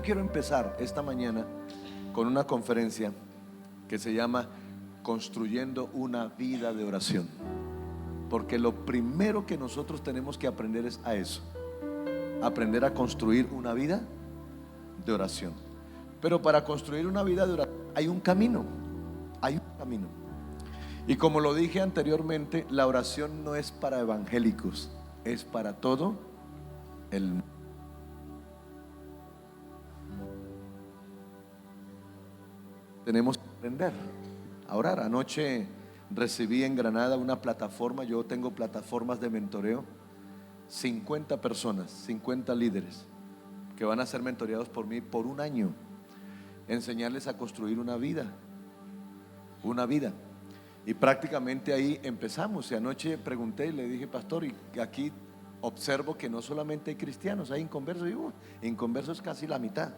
Yo quiero empezar esta mañana con una conferencia que se llama Construyendo una vida de oración, porque lo primero que nosotros tenemos que aprender es a eso, aprender a construir una vida de oración. Pero para construir una vida de oración hay un camino, hay un camino. Y como lo dije anteriormente, la oración no es para evangélicos, es para todo el mundo. Tenemos que aprender a orar. Anoche recibí en Granada una plataforma. Yo tengo plataformas de mentoreo, 50 personas, 50 líderes que van a ser mentoreados por mí por un año, enseñarles a construir una vida. Y prácticamente ahí empezamos. Y anoche pregunté y le dije: pastor, y aquí observo que no solamente hay cristianos, hay inconversos. Y inconversos casi la mitad.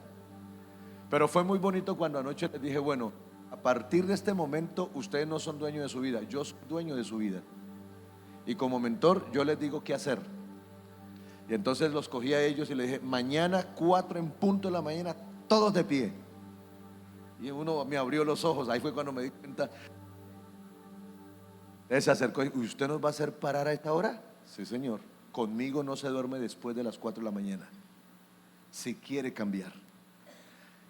Pero fue muy bonito cuando anoche les dije: bueno, a partir de este momento ustedes no son dueños de su vida, yo soy dueño de su vida. Y como mentor yo les digo qué hacer. Y entonces los cogí a ellos y les dije: mañana 4 en punto de la mañana, todos de pie. Y uno me abrió los ojos. Ahí fue cuando me di cuenta. Él se acercó y: ¿usted nos va a hacer parar a esta hora? Sí, señor. Conmigo no se duerme después de las 4 de la mañana, si quiere cambiar.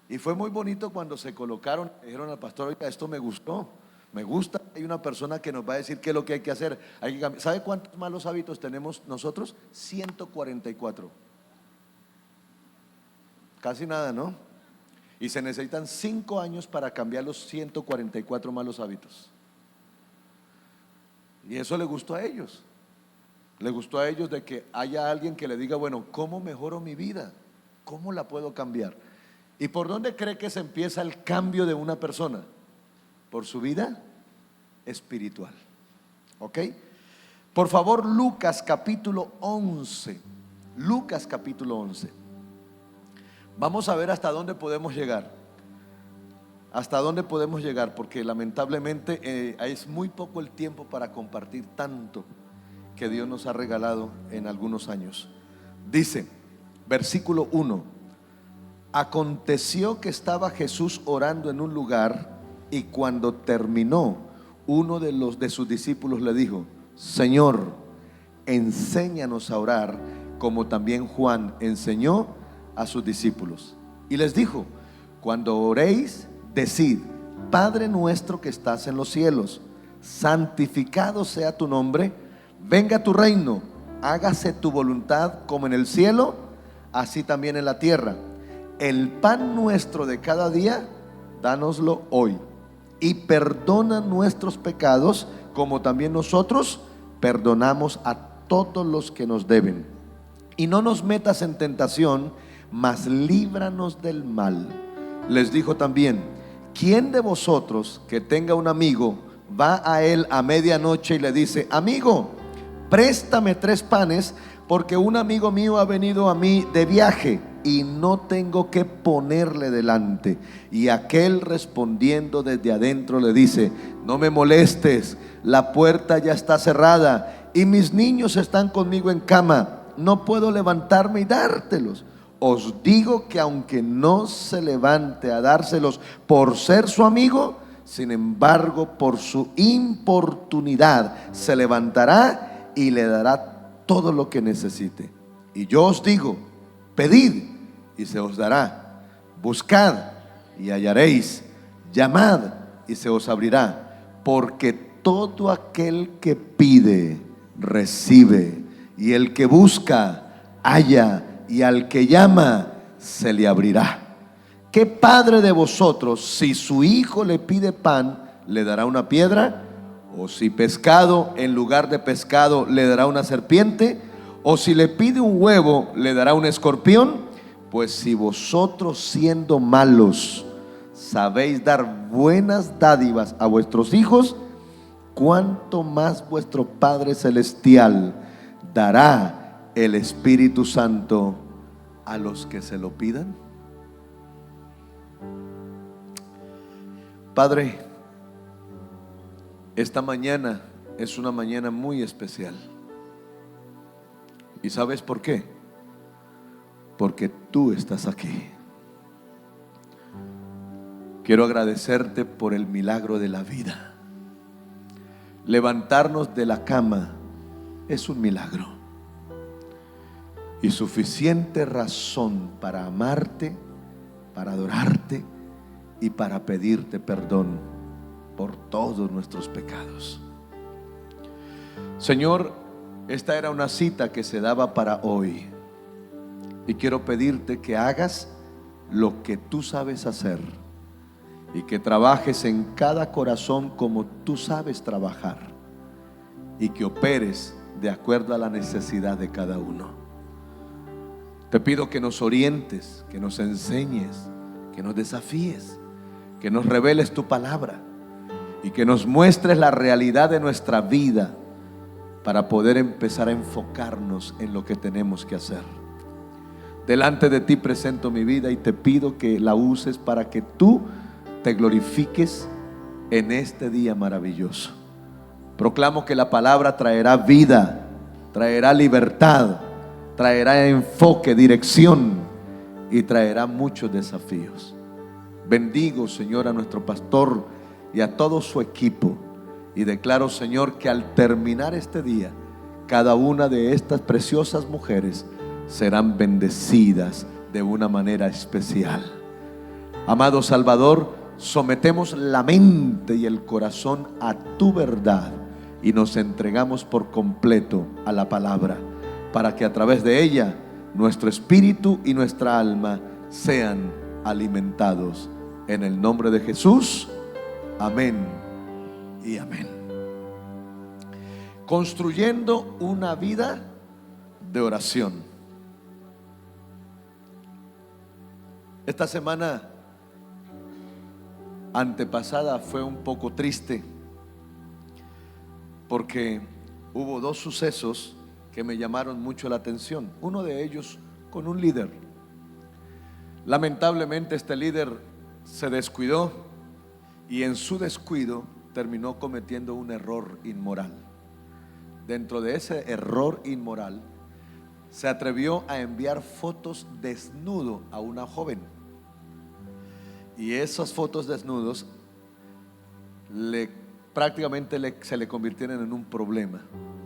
Y fue muy bonito cuando se colocaron, dijeron al pastor: oiga, esto me gustó, me gusta. Hay una persona que nos va a decir qué es lo que hay que hacer. Hay que cambiar. ¿Sabe cuántos malos hábitos tenemos nosotros? 144. Casi nada, ¿no? Y se necesitan 5 años para cambiar los 144 malos hábitos. Y eso le gustó a ellos. Le gustó a ellos de que haya alguien que le diga: bueno, ¿cómo mejoro mi vida? ¿Cómo la puedo cambiar? ¿Y por dónde cree que se empieza el cambio de una persona? Por su vida espiritual. ¿Ok? Por favor, Lucas capítulo 11. Lucas capítulo 11. Vamos a ver hasta dónde podemos llegar. Hasta dónde podemos llegar, porque lamentablemente es muy poco el tiempo para compartir tanto que Dios nos ha regalado en algunos años. Dice, versículo 1: aconteció que estaba Jesús orando en un lugar, y cuando terminó, uno de sus discípulos le dijo: Señor, enséñanos a orar, como también Juan enseñó a sus discípulos. Y les dijo: cuando oréis, decid: Padre nuestro que estás en los cielos, santificado sea tu nombre, venga tu reino, hágase tu voluntad como en el cielo, así también en la tierra. El pan nuestro de cada día, dánoslo hoy, y perdona nuestros pecados, como también nosotros perdonamos a todos los que nos deben. Y no nos metas en tentación, mas líbranos del mal. Les dijo también: ¿quién de vosotros que tenga un amigo va a él a medianoche y le dice: amigo, préstame 3 panes, porque un amigo mío ha venido a mí de viaje y no tengo que ponerle delante? Y aquel, respondiendo desde adentro, le dice: no me molestes, la puerta ya está cerrada y mis niños están conmigo en cama, no puedo levantarme y dártelos. Os digo que aunque no se levante a dárselos por ser su amigo, sin embargo por su importunidad se levantará y le dará todo lo que necesite. Y yo os digo: pedid y se os dará, buscad y hallaréis, llamad y se os abrirá, porque todo aquel que pide recibe, y el que busca halla, y al que llama se le abrirá. ¿Qué padre de vosotros, si su hijo le pide pan, le dará una piedra? ¿O si pescado, en lugar de pescado, le dará una serpiente? ¿O si le pide un huevo, le dará un escorpión? Pues si vosotros, siendo malos, sabéis dar buenas dádivas a vuestros hijos, cuánto más vuestro Padre Celestial dará el Espíritu Santo a los que se lo pidan. Padre, esta mañana es una mañana muy especial. ¿Y sabes por qué? Porque tú estás aquí. quiero agradecerte por el milagro de la vida. Levantarnos de la cama es un milagro y suficiente razón para amarte, para adorarte y para pedirte perdón por todos nuestros pecados. Señor, esta era una cita que se daba para hoy y quiero pedirte que hagas lo que tú sabes hacer y que trabajes en cada corazón como tú sabes trabajar y que operes de acuerdo a la necesidad de cada uno. Te pido que nos orientes, que nos enseñes, que nos desafíes, que nos reveles tu palabra y que nos muestres la realidad de nuestra vida para poder empezar a enfocarnos en lo que tenemos que hacer. Delante de ti presento mi vida y te pido que la uses para que tú te glorifiques en este día maravilloso. Proclamo que la palabra traerá vida, traerá libertad, traerá enfoque, dirección y traerá muchos desafíos. Bendigo, Señor, a nuestro pastor y a todo su equipo y declaro, Señor, que al terminar este día, cada una de estas preciosas mujeres serán bendecidas de una manera especial. Amado Salvador, sometemos la mente y el corazón a tu verdad y nos entregamos por completo a la palabra, para que a través de ella nuestro espíritu y nuestra alma sean alimentados. En el nombre de Jesús, amén y amén. Construyendo una vida de oración. Esta semana antepasada fue un poco triste porque hubo dos sucesos que me llamaron mucho la atención. Uno de ellos con un líder. Lamentablemente este líder se descuidó y en su descuido terminó cometiendo un error inmoral. Dentro de ese error inmoral se atrevió a enviar fotos desnudo a una joven. Y esas fotos desnudos prácticamente se le convirtieron en un problema,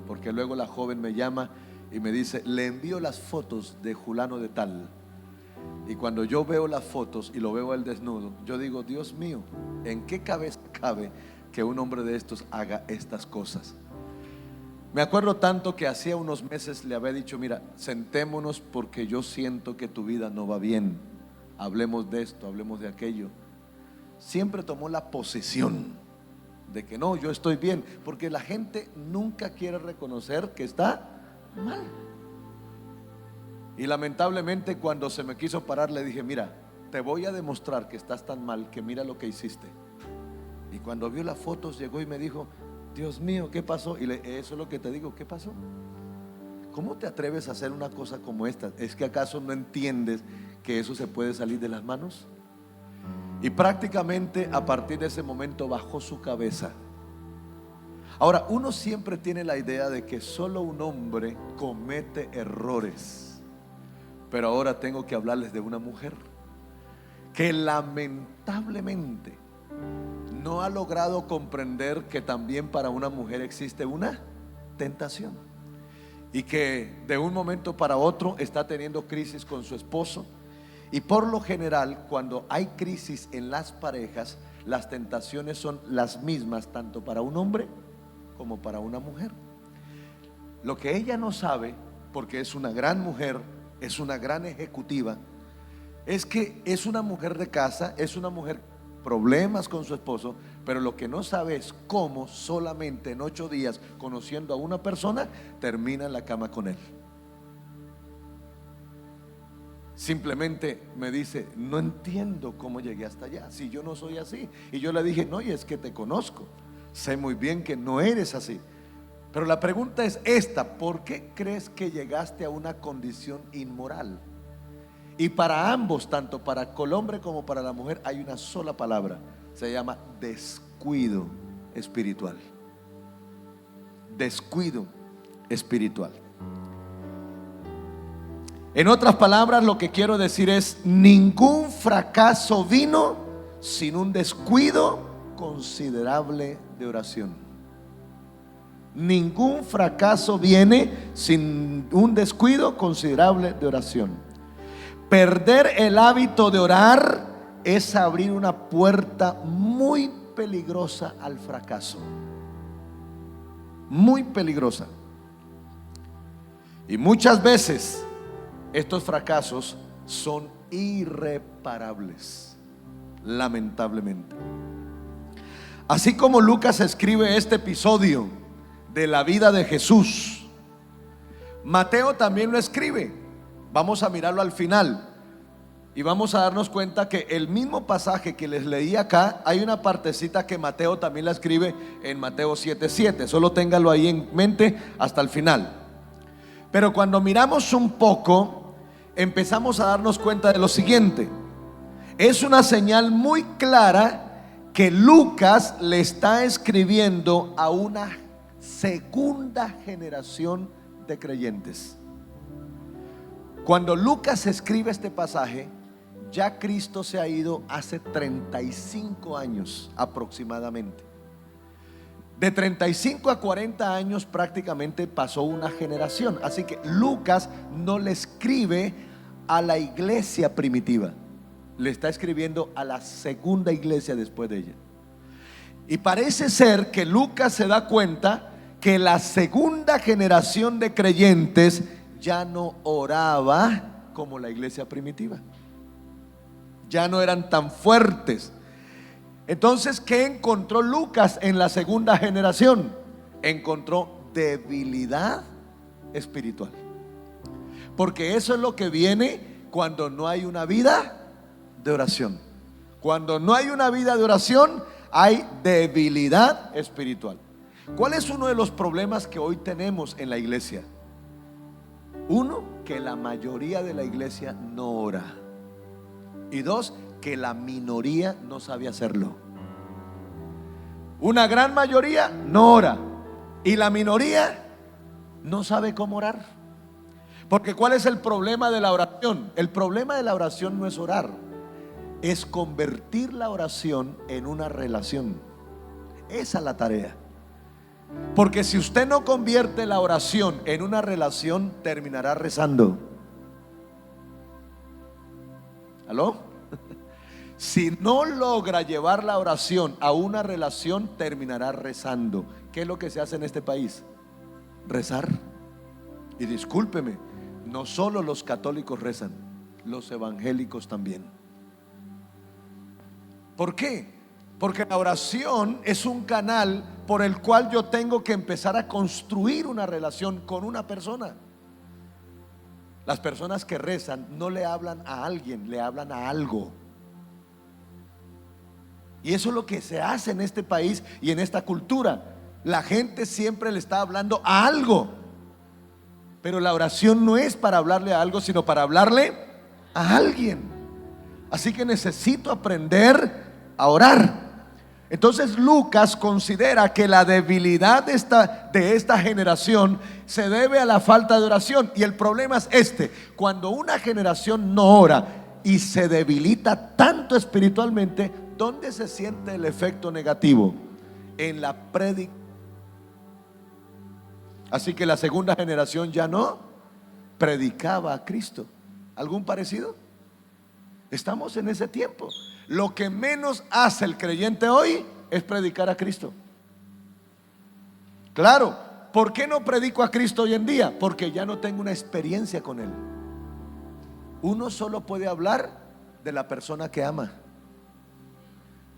porque luego la joven me llama y me dice: le envío las fotos de fulano de tal. Y cuando yo veo las fotos y lo veo al desnudo, yo digo: Dios mío, ¿en qué cabeza cabe que un hombre de estos haga estas cosas? Me acuerdo tanto que hacía unos meses le había dicho: mira, sentémonos porque yo siento que tu vida no va bien. Hablemos de esto, hablemos de aquello. Siempre tomó la posición de que no, yo estoy bien, porque la gente nunca quiere reconocer que está mal. Y lamentablemente cuando se me quiso parar le dije: mira, te voy a demostrar que estás tan mal que mira lo que hiciste. Y cuando vio las fotos llegó y me dijo: Dios mío, ¿qué pasó? Y eso es lo que te digo, ¿qué pasó? ¿Cómo te atreves a hacer una cosa como esta? ¿Es que acaso no entiendes que eso se puede salir de las manos? Y prácticamente a partir de ese momento bajó su cabeza. Ahora, uno siempre tiene la idea de que solo un hombre comete errores, pero ahora tengo que hablarles de una mujer que lamentablemente no ha logrado comprender que también para una mujer existe una tentación y que de un momento para otro está teniendo crisis con su esposo. Y por lo general, cuando hay crisis en las parejas, las tentaciones son las mismas tanto para un hombre como para una mujer. Lo que ella no sabe, porque es una gran mujer, es una gran ejecutiva, es que es una mujer de casa, es una mujer con problemas con su esposo, pero lo que no sabe es cómo solamente en 8 días, conociendo a una persona, termina en la cama con él. Simplemente me dice: no entiendo cómo llegué hasta allá, si yo no soy así. Y yo le dije: no, y es que te conozco, sé muy bien que no eres así. Pero la pregunta es esta: ¿por qué crees que llegaste a una condición inmoral? Y para ambos, tanto para el hombre como para la mujer, hay una sola palabra, se llama descuido espiritual. Descuido espiritual. En otras palabras, lo que quiero decir es: ningún fracaso vino sin un descuido considerable de oración. Ningún fracaso viene sin un descuido considerable de oración. Perder el hábito de orar es abrir una puerta muy peligrosa al fracaso. Muy peligrosa. Y muchas veces estos fracasos son irreparables, lamentablemente. Así como Lucas escribe este episodio de la vida de Jesús, Mateo también lo escribe. Vamos a mirarlo al final y vamos a darnos cuenta que el mismo pasaje que les leí acá, hay una partecita que Mateo también la escribe en Mateo 7:7. Solo téngalo ahí en mente hasta el final. Pero cuando miramos un poco, empezamos a darnos cuenta de lo siguiente. Es una señal muy clara que Lucas le está escribiendo a una segunda generación de creyentes. Cuando Lucas escribe este pasaje, ya Cristo se ha ido hace 35 años aproximadamente. De 35 a 40 años prácticamente pasó una generación. Así que Lucas no le escribe a la iglesia primitiva, le está escribiendo a la segunda iglesia después de ella. Y parece ser que Lucas se da cuenta que la segunda generación de creyentes ya no oraba como la iglesia primitiva. Ya no eran tan fuertes. Entonces, ¿qué encontró Lucas en la segunda generación? Encontró debilidad espiritual. Porque eso es lo que viene cuando no hay una vida de oración. Cuando no hay una vida de oración, hay debilidad espiritual. ¿Cuál es uno de los problemas que hoy tenemos en la iglesia? Uno, que la mayoría de la iglesia no ora. Y dos, que la minoría no sabe hacerlo. Una gran mayoría no ora y la minoría no sabe cómo orar. Porque ¿cuál es el problema de la oración? El problema de la oración no es orar, es convertir la oración en una relación. Esa es la tarea. Porque si usted no convierte la oración en una relación, terminará rezando. ¿Aló? Si no logra llevar la oración a una relación, terminará rezando. ¿Qué es lo que se hace en este país? Rezar. Y discúlpeme, no solo los católicos rezan, los evangélicos también. ¿Por qué? Porque la oración es un canal por el cual yo tengo que empezar a construir una relación con una persona. Las personas que rezan no le hablan a alguien, le hablan a algo. Y eso es lo que se hace en este país y en esta cultura. La gente siempre le está hablando a algo. Pero la oración no es para hablarle a algo, sino para hablarle a alguien. Así que necesito aprender a orar. Entonces Lucas considera que la debilidad de esta generación se debe a la falta de oración. Y el problema es este: cuando una generación no ora y se debilita tanto espiritualmente, ¿dónde se siente el efecto negativo? En la predicación. Así que la segunda generación ya no predicaba a Cristo. ¿Algún parecido? Estamos en ese tiempo. Lo que menos hace el creyente hoy es predicar a Cristo. Claro, ¿por qué no predico a Cristo hoy en día? Porque ya no tengo una experiencia con Él. Uno solo puede hablar de la persona que ama.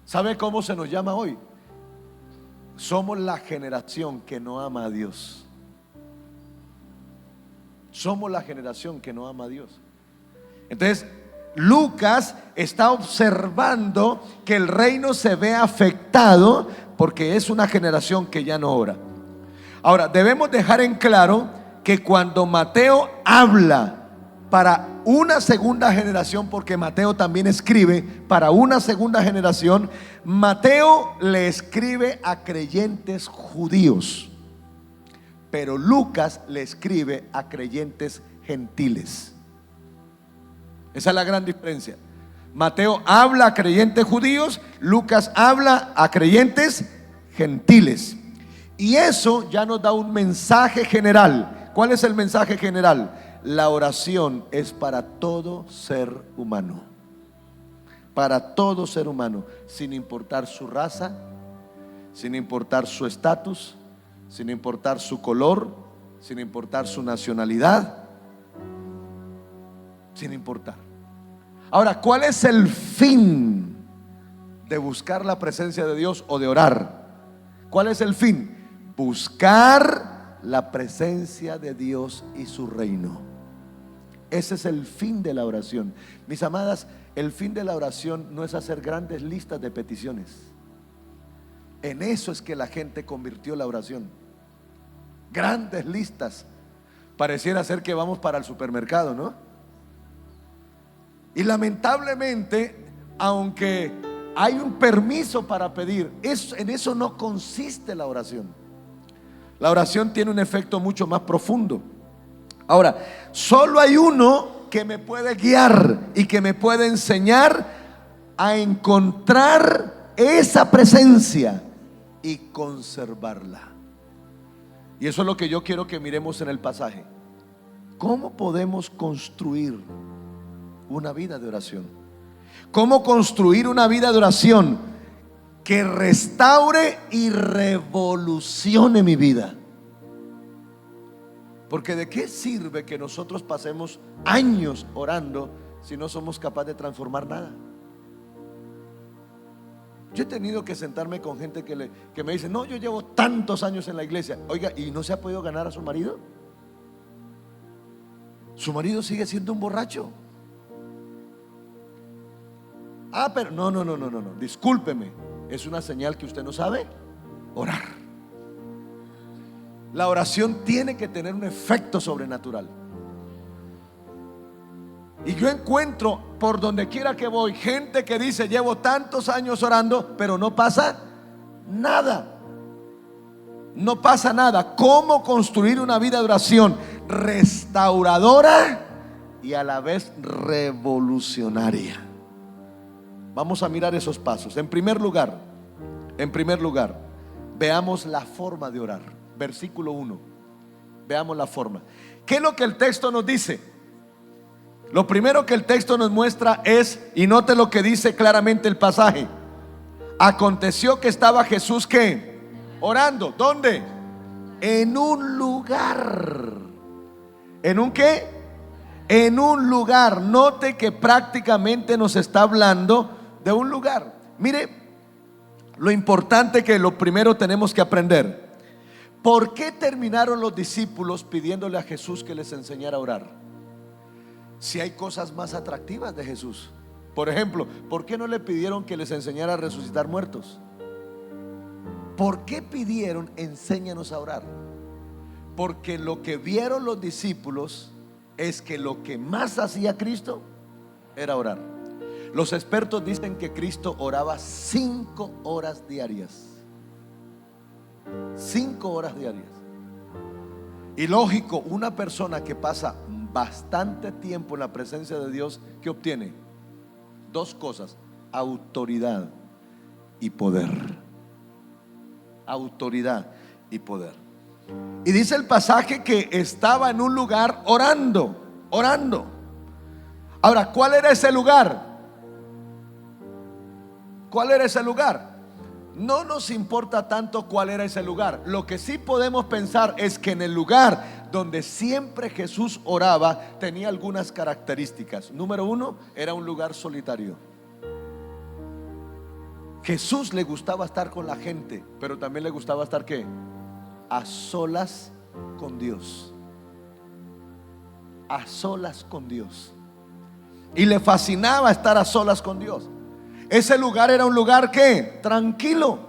¿Sabe cómo se nos llama hoy? Somos la generación que no ama a Dios. Somos la generación que no ama a Dios. Entonces Lucas está observando que el reino se ve afectado porque es una generación que ya no ora. Ahora, debemos dejar en claro que cuando Mateo habla para una segunda generación, porque Mateo también escribe para una segunda generación, Mateo le escribe a creyentes judíos, pero Lucas le escribe a creyentes gentiles. Esa es la gran diferencia. Mateo habla a creyentes judíos, Lucas habla a creyentes gentiles. Y eso ya nos da un mensaje general. ¿Cuál es el mensaje general? La oración es para todo ser humano. Para todo ser humano, sin importar su raza, sin importar su estatus, sin importar su color, sin importar su nacionalidad, sin importar. Ahora, ¿cuál es el fin de buscar la presencia de Dios o de orar? ¿Cuál es el fin? Buscar la presencia de Dios y su reino. Ese es el fin de la oración. Mis amadas, el fin de la oración no es hacer grandes listas de peticiones. En eso es que la gente convirtió la oración. Grandes listas. Pareciera ser que vamos para el supermercado, ¿no? Y lamentablemente, aunque hay un permiso para pedir, en eso no consiste la oración. La oración tiene un efecto mucho más profundo. Ahora, solo hay uno que me puede guiar y que me puede enseñar a encontrar esa presencia y conservarla. Y eso es lo que yo quiero que miremos en el pasaje. ¿Cómo podemos construir una vida de oración? ¿Cómo construir una vida de oración que restaure y revolucione mi vida? Porque ¿de qué sirve que nosotros pasemos años orando si no somos capaces de transformar nada? Yo he tenido que sentarme con gente que me dice: no, yo llevo tantos años en la iglesia. Oiga, ¿y no se ha podido ganar a su marido? Su marido sigue siendo un borracho. Ah, pero no, discúlpeme, es una señal que usted no sabe orar. La oración tiene que tener un efecto sobrenatural. Y yo encuentro por donde quiera que voy gente que dice: llevo tantos años orando, pero no pasa nada. No pasa nada. ¿Cómo construir una vida de oración restauradora y a la vez revolucionaria? Vamos a mirar esos pasos. En primer lugar, veamos la forma de orar. Versículo 1. Veamos la forma. ¿Qué es lo que el texto nos dice? Lo primero que el texto nos muestra es, y note lo que dice claramente el pasaje: aconteció que estaba Jesús, ¿qué? Orando. ¿Dónde? En un lugar. ¿En un qué? En un lugar. Note que prácticamente nos está hablando de un lugar. Mire lo importante que lo primero tenemos que aprender. ¿Por qué terminaron los discípulos pidiéndole a Jesús que les enseñara a orar? Si hay cosas más atractivas de Jesús. Por ejemplo, ¿por qué no le pidieron que les enseñara a resucitar muertos? ¿Por qué pidieron: enséñanos a orar? Porque lo que vieron los discípulos es que lo que más hacía Cristo era orar. Los expertos dicen que Cristo oraba 5 horas diarias. 5 horas diarias. Y lógico, una persona que pasa bastante tiempo en la presencia de Dios, ¿qué obtiene? 2 cosas: autoridad y poder. Autoridad y poder. Y dice el pasaje que estaba en un lugar orando. Ahora, ¿cuál era ese lugar? ¿Cuál era ese lugar? No nos importa tanto cuál era ese lugar. Lo que sí podemos pensar es que en el lugar donde siempre Jesús oraba tenía algunas características. Número 1, era un lugar solitario. Jesús le gustaba estar con la gente, pero también le gustaba estar ¿qué? A solas con Dios. A solas con Dios. Y le fascinaba estar a solas con Dios. Ese lugar era un lugar ¿qué? Tranquilo.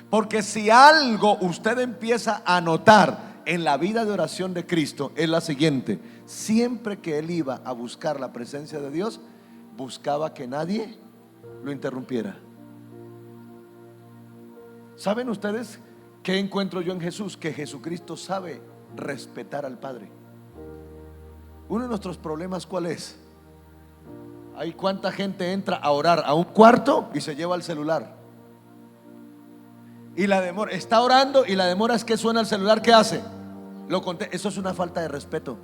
Porque si algo usted empieza a notar en la vida de oración de Cristo, es la siguiente: siempre que Él iba a buscar la presencia de Dios, buscaba que nadie lo interrumpiera. ¿Saben ustedes qué encuentro yo en Jesús? Que Jesucristo sabe respetar al Padre. Uno de nuestros problemas, ¿cuál es? Hay cuánta gente entra a orar a un cuarto y se lleva el celular. Y la demora, está orando y la demora es que suena el celular, ¿qué hace? Lo conté, eso es una falta de respeto.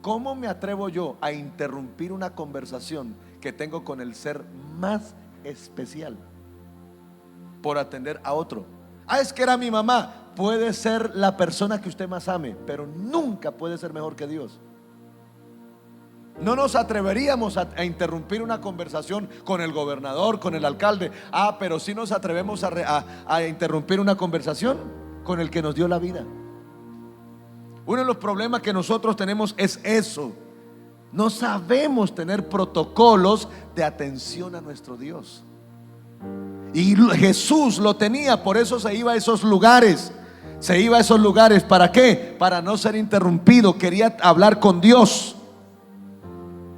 ¿Cómo me atrevo yo a interrumpir una conversación que tengo con el ser más especial por atender a otro? Ah, es que era mi mamá. Puede ser la persona que usted más ame, pero nunca puede ser mejor que Dios. No nos atreveríamos a interrumpir una conversación con el gobernador, con el alcalde. Ah, pero sí nos atrevemos a interrumpir una conversación con el que nos dio la vida. Uno de los problemas que nosotros tenemos es eso. No sabemos tener protocolos de atención a nuestro Dios. Y Jesús lo tenía, por eso se iba a esos lugares. Se iba a esos lugares, ¿para qué? Para no ser interrumpido, quería hablar con Dios.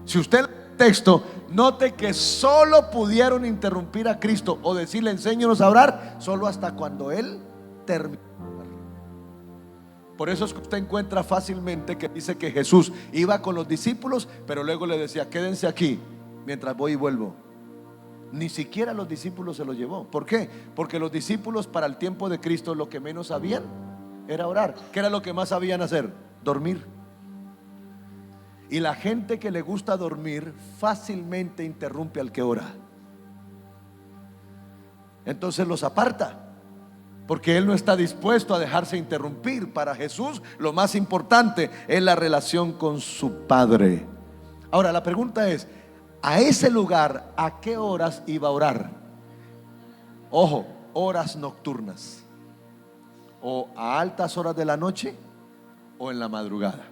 Si usted lee el texto, note que solo pudieron interrumpir a Cristo o decirle enséñanos a orar solo hasta cuando Él terminó. Por eso es que usted encuentra fácilmente que dice que Jesús iba con los discípulos, pero luego le decía quédense aquí mientras voy y vuelvo. Ni siquiera los discípulos se lo llevó. ¿Por qué? Porque los discípulos para el tiempo de Cristo lo que menos sabían era orar. ¿Qué era lo que más sabían hacer? Dormir. Y la gente que le gusta dormir fácilmente interrumpe al que ora. Entonces los aparta, porque él no está dispuesto a dejarse interrumpir. Para Jesús lo más importante es la relación con su Padre. Ahora la pregunta es, a ese lugar, ¿a qué horas iba a orar? Ojo, horas nocturnas, o a altas horas de la noche o en la madrugada.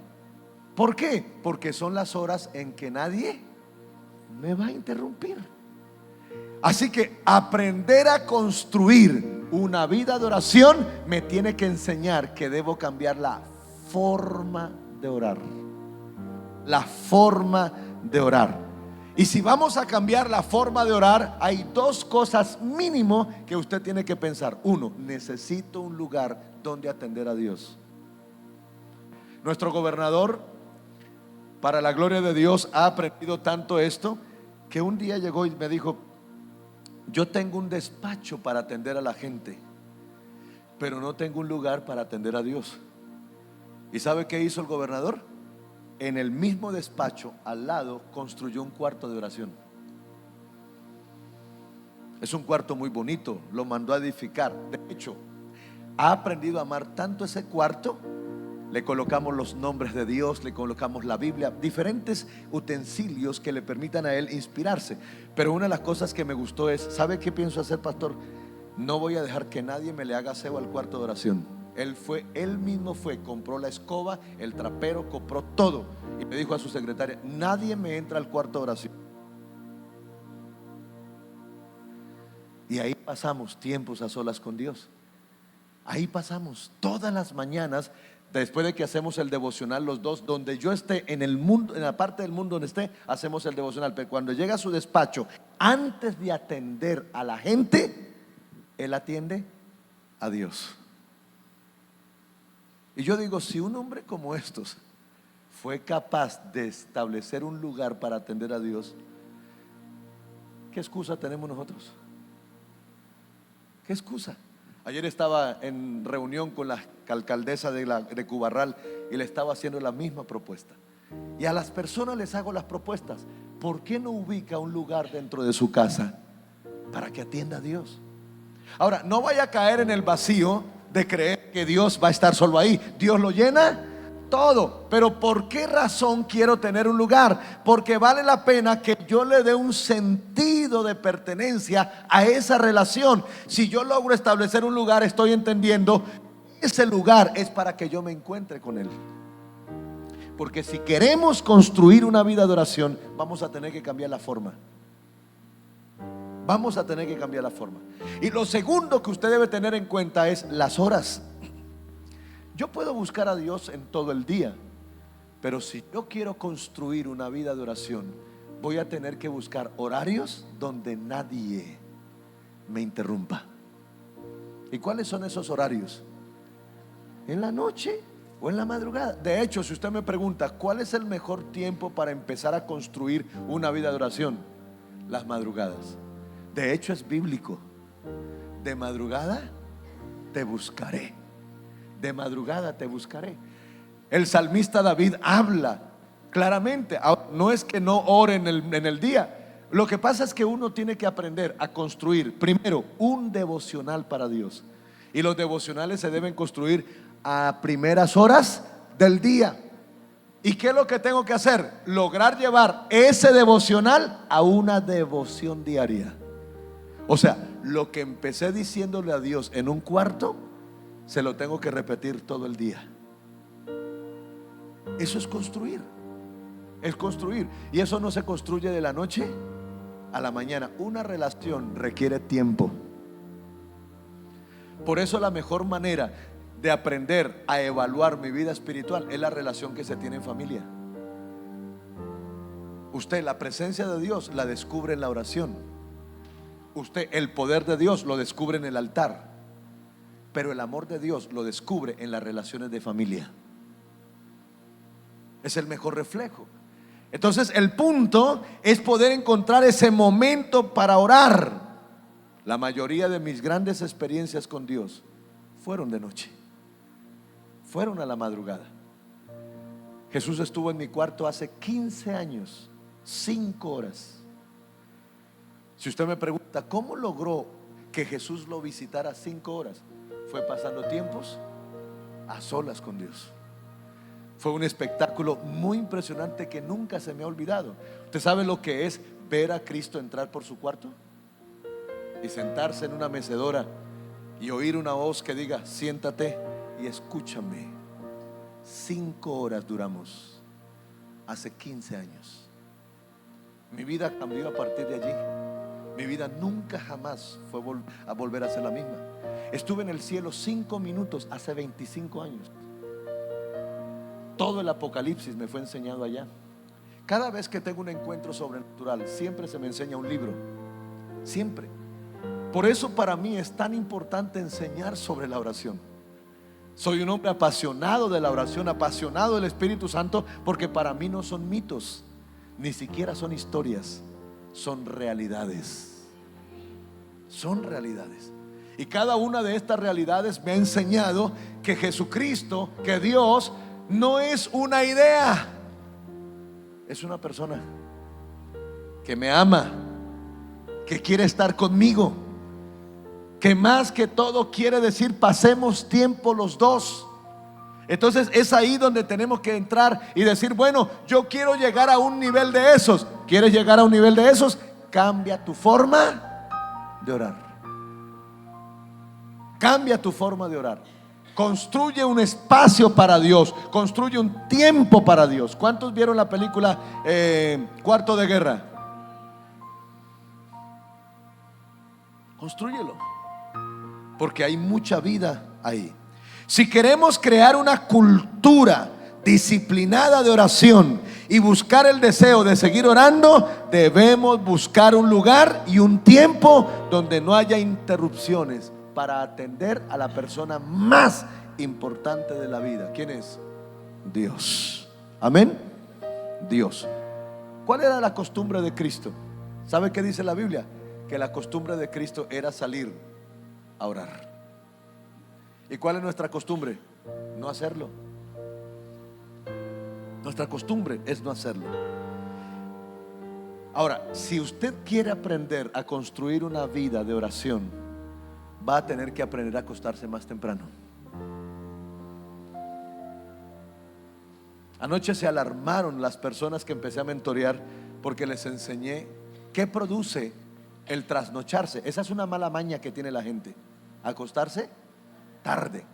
¿Por qué? Porque son las horas en que nadie me va a interrumpir. Así que aprender a construir una vida de oración me tiene que enseñar que debo cambiar la forma de orar. La forma de orar. Y si vamos a cambiar la forma de orar, hay dos cosas mínimo que usted tiene que pensar. Uno, necesito un lugar donde atender a Dios. Nuestro gobernador, para la gloria de Dios, ha aprendido tanto esto que un día llegó y me dijo: yo tengo un despacho para atender a la gente, pero no tengo un lugar para atender a Dios. ¿Y sabe qué hizo el gobernador? En el mismo despacho al lado construyó un cuarto de oración. Es un cuarto muy bonito, lo mandó a edificar. De hecho, ha aprendido a amar tanto ese cuarto. Le colocamos los nombres de Dios, le colocamos la Biblia, diferentes utensilios que le permitan a él inspirarse. Pero una de las cosas que me gustó es, ¿sabe qué pienso hacer, pastor? No voy a dejar que nadie me le haga aseo al cuarto de oración. Él mismo fue, compró la escoba, el trapero, compró todo. Y le dijo a su secretaria: nadie me entra al cuarto de oración. Y ahí pasamos tiempos a solas con Dios. Ahí pasamos todas las mañanas. Después de que hacemos el devocional los dos, donde yo esté en el mundo, en la parte del mundo donde esté, hacemos el devocional. Pero cuando llega a su despacho, antes de atender a la gente, él atiende a Dios. Y yo digo, si un hombre como estos fue capaz de establecer un lugar para atender a Dios, ¿qué excusa tenemos nosotros? ¿Qué excusa? Ayer estaba en reunión con la alcaldesa de Cubarral y le estaba haciendo la misma propuesta. Y a las personas les hago las propuestas. ¿Por qué no ubica un lugar dentro de su casa para que atienda a Dios? Ahora, no vaya a caer en el vacío de creer que Dios va a estar solo ahí. Dios lo llena todo. Pero ¿por qué razón quiero tener un lugar? Porque vale la pena que yo le dé un sentido de pertenencia a esa relación. Si yo logro establecer un lugar, estoy entendiendo ese lugar es para que yo me encuentre con Él. Porque si queremos construir una vida de oración, vamos a tener que cambiar la forma. Vamos a tener que cambiar la forma. Y lo segundo que usted debe tener en cuenta es las horas. Yo puedo buscar a Dios en todo el día, pero si yo quiero construir una vida de oración, voy a tener que buscar horarios donde nadie me interrumpa. ¿Y cuáles son esos horarios? En la noche o en la madrugada. De hecho, si usted me pregunta cuál es el mejor tiempo para empezar a construir una vida de oración, las madrugadas. De hecho, es bíblico. De madrugada te buscaré. De madrugada te buscaré. El salmista David habla claramente. No es que no ore en el día. Lo que pasa es que uno tiene que aprender a construir primero un devocional para Dios. Y los devocionales se deben construir a primeras horas del día. ¿Y qué es lo que tengo que hacer? Lograr llevar ese devocional a una devoción diaria. O sea, lo que empecé diciéndole a Dios en un cuarto, se lo tengo que repetir todo el día. Eso es construir. Es construir. Y eso no se construye de la noche a la mañana. Una relación requiere tiempo. Por eso la mejor manera de aprender a evaluar mi vida espiritual es la relación que se tiene en familia. Usted la presencia de Dios la descubre en la oración. Usted el poder de Dios lo descubre en el altar. Pero el amor de Dios lo descubre en las relaciones de familia. Es el mejor reflejo. Entonces el punto es poder encontrar ese momento para orar. La mayoría de mis grandes experiencias con Dios fueron de noche, fueron a la madrugada. Jesús estuvo en mi cuarto hace 15 años, 5 horas. Si usted me pregunta ¿cómo logró que Jesús lo visitara 5 horas? Fue pasando tiempos a solas con Dios. Fue un espectáculo muy impresionante que nunca se me ha olvidado. ¿Usted sabe lo que es ver a Cristo entrar por su cuarto? Y sentarse en una mecedora y oír una voz que diga: siéntate y escúchame. 5 horas duramos hace 15 años. Mi vida cambió a partir de allí. Mi vida nunca jamás fue a volver a ser la misma. Estuve en el cielo 5 minutos hace 25 años. Todo el Apocalipsis me fue enseñado allá. Cada vez que tengo un encuentro sobrenatural, siempre se me enseña un libro. Siempre. Por eso para mí es tan importante enseñar sobre la oración. Soy un hombre apasionado de la oración, apasionado del Espíritu Santo, porque para mí no son mitos, ni siquiera son historias, son realidades. Son realidades. Y cada una de estas realidades me ha enseñado que Jesucristo, que Dios, no es una idea, es una persona que me ama, que quiere estar conmigo, que más que todo quiere decir pasemos tiempo los dos. Entonces es ahí donde tenemos que entrar y decir: bueno, yo quiero llegar a un nivel de esos. ¿Quieres llegar a un nivel de esos? Cambia tu forma de orar. Cambia tu forma de orar. Construye un espacio para Dios. Construye un tiempo para Dios. ¿Cuántos vieron la película Cuarto de Guerra? Constrúyelo, porque hay mucha vida ahí. Si queremos crear una cultura disciplinada de oración y buscar el deseo de seguir orando, debemos buscar un lugar y un tiempo donde no haya interrupciones para atender a la persona más importante de la vida. ¿Quién es? Dios. Amén. Dios. ¿Cuál era la costumbre de Cristo? ¿Sabe qué dice la Biblia? Que la costumbre de Cristo era salir a orar. ¿Y cuál es nuestra costumbre? No hacerlo. Nuestra costumbre es no hacerlo. Ahora, si usted quiere aprender a construir una vida de oración, va a tener que aprender a acostarse más temprano. Anoche se alarmaron las personas que empecé a mentorear porque les enseñé qué produce el trasnocharse. Esa es una mala maña que tiene la gente: acostarse tarde.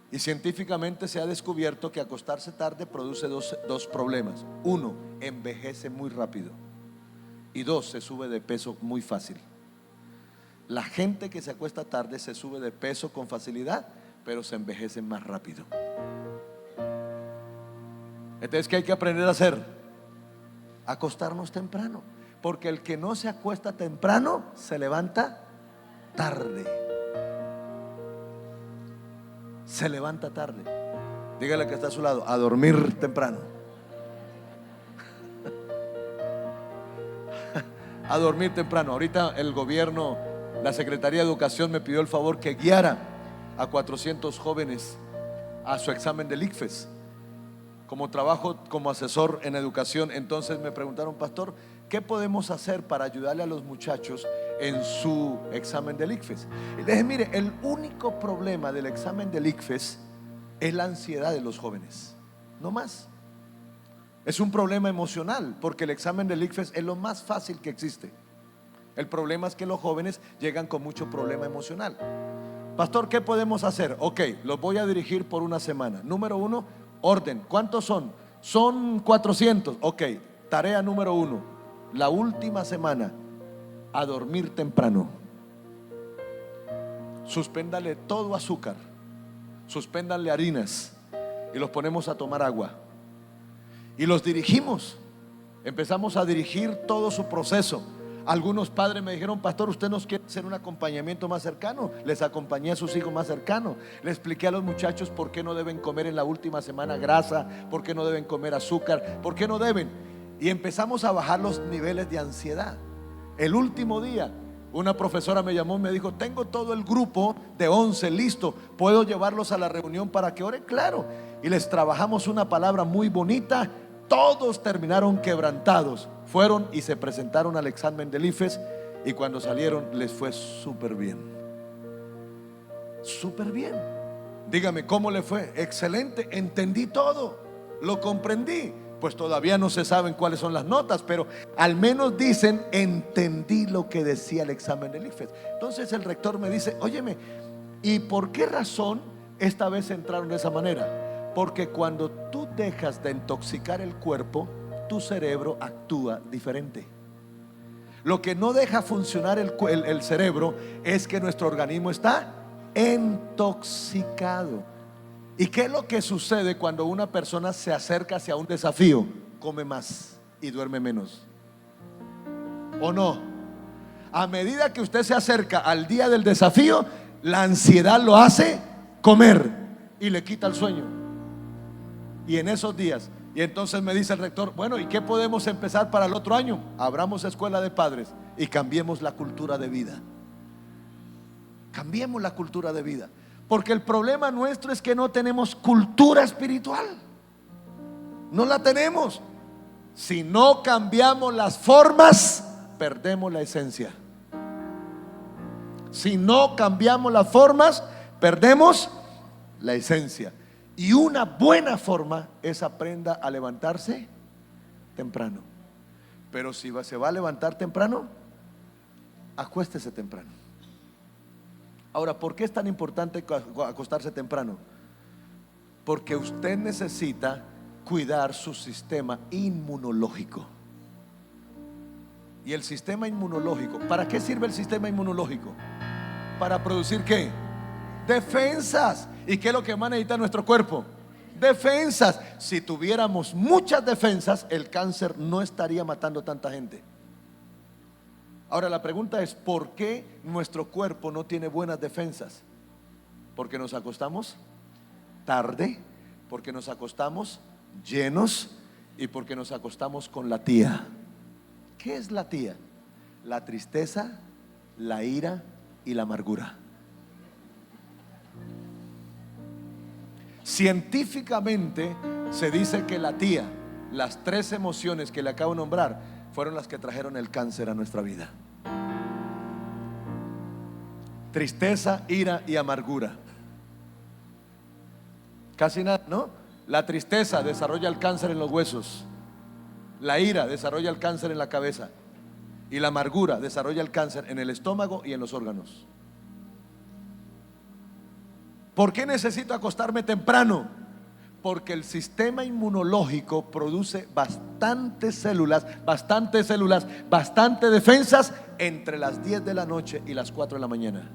Y científicamente se ha descubierto que acostarse tarde produce dos problemas. Uno, envejece muy rápido. Y dos, se sube de peso muy fácil. La gente que se acuesta tarde se sube de peso con facilidad, pero se envejece más rápido. Entonces, ¿qué hay que aprender a hacer? Acostarnos temprano. Porque el que no se acuesta temprano se levanta tarde. Se levanta tarde. Dígale que está a su lado, a dormir temprano. A dormir temprano. Ahorita el gobierno, la Secretaría de Educación me pidió el favor que guiara a 400 jóvenes a su examen del ICFES. Como trabajo como asesor en educación, entonces me preguntaron: pastor, ¿qué podemos hacer para ayudarle a los muchachos en su examen del ICFES? Y le dije: mire, el único problema del examen del ICFES es la ansiedad de los jóvenes, no más. Es un problema emocional, porque el examen del ICFES es lo más fácil que existe. El problema es que los jóvenes llegan con mucho problema emocional. Pastor, ¿qué podemos hacer? Ok, los voy a dirigir por una semana. Número 1, orden. ¿Cuántos son? Son 400. Ok, tarea número 1, la última semana, a dormir temprano. Suspéndale todo azúcar, suspéndanle harinas y los ponemos a tomar agua. Y los dirigimos. Empezamos a dirigir todo su proceso. Algunos padres me dijeron: pastor, ¿usted nos quiere hacer un acompañamiento más cercano? Les acompañé a sus hijos más cercanos. Le expliqué a los muchachos por qué no deben comer en la última semana grasa, por qué no deben comer azúcar, por qué no deben. Y empezamos a bajar los niveles de ansiedad. El último día, una profesora me llamó y me dijo: tengo todo el grupo de 11 listo, ¿puedo llevarlos a la reunión para que oren? Claro. Y les trabajamos una palabra muy bonita. Todos terminaron quebrantados. Fueron y se presentaron al examen del IFES, y cuando salieron les fue súper bien. Súper bien. Dígame, ¿cómo le fue? Excelente, entendí todo, lo comprendí. Pues todavía no se saben cuáles son las notas, pero al menos dicen: entendí lo que decía el examen del IFES. Entonces el rector me dice: óyeme, ¿y por qué razón esta vez entraron de esa manera? Porque cuando tú dejas de intoxicar el cuerpo, tu cerebro actúa diferente. Lo que no deja funcionar el cerebro es que nuestro organismo está intoxicado. ¿Y qué es lo que sucede cuando una persona se acerca hacia un desafío? Come más y duerme menos, ¿o no? A medida que usted se acerca al día del desafío, la ansiedad lo hace comer y le quita el sueño. Y en esos días, y entonces me dice el rector: bueno, ¿y qué podemos empezar para el otro año? Abramos escuela de padres y cambiemos la cultura de vida. Cambiemos la cultura de vida. Porque el problema nuestro es que no tenemos cultura espiritual. No la tenemos. Si no cambiamos las formas, perdemos la esencia. Si no cambiamos las formas, perdemos la esencia. Y una buena forma es: aprenda a levantarse temprano. Pero si se va a levantar temprano, acuéstese temprano. Ahora, ¿por qué es tan importante acostarse temprano? Porque usted necesita cuidar su sistema inmunológico. Y el sistema inmunológico, ¿para qué sirve el sistema inmunológico? Para producir ¿qué? Defensas. ¿Y qué es lo que más necesita nuestro cuerpo? Defensas. Si tuviéramos muchas defensas, el cáncer no estaría matando tanta gente. Ahora la pregunta es: ¿por qué nuestro cuerpo no tiene buenas defensas? Porque nos acostamos tarde, porque nos acostamos llenos y porque nos acostamos con la tía. ¿Qué es la tía? La tristeza, la ira y la amargura. Científicamente se dice que la tía, las 3 emociones que le acabo de nombrar, fueron las que trajeron el cáncer a nuestra vida. Tristeza, ira y amargura. Casi nada, ¿no? La tristeza desarrolla el cáncer en los huesos. La ira desarrolla el cáncer en la cabeza. Y la amargura desarrolla el cáncer en el estómago y en los órganos. ¿Por qué necesito acostarme temprano? Porque el sistema inmunológico produce bastantes células, bastantes defensas entre las 10 de la noche y las 4 de la mañana.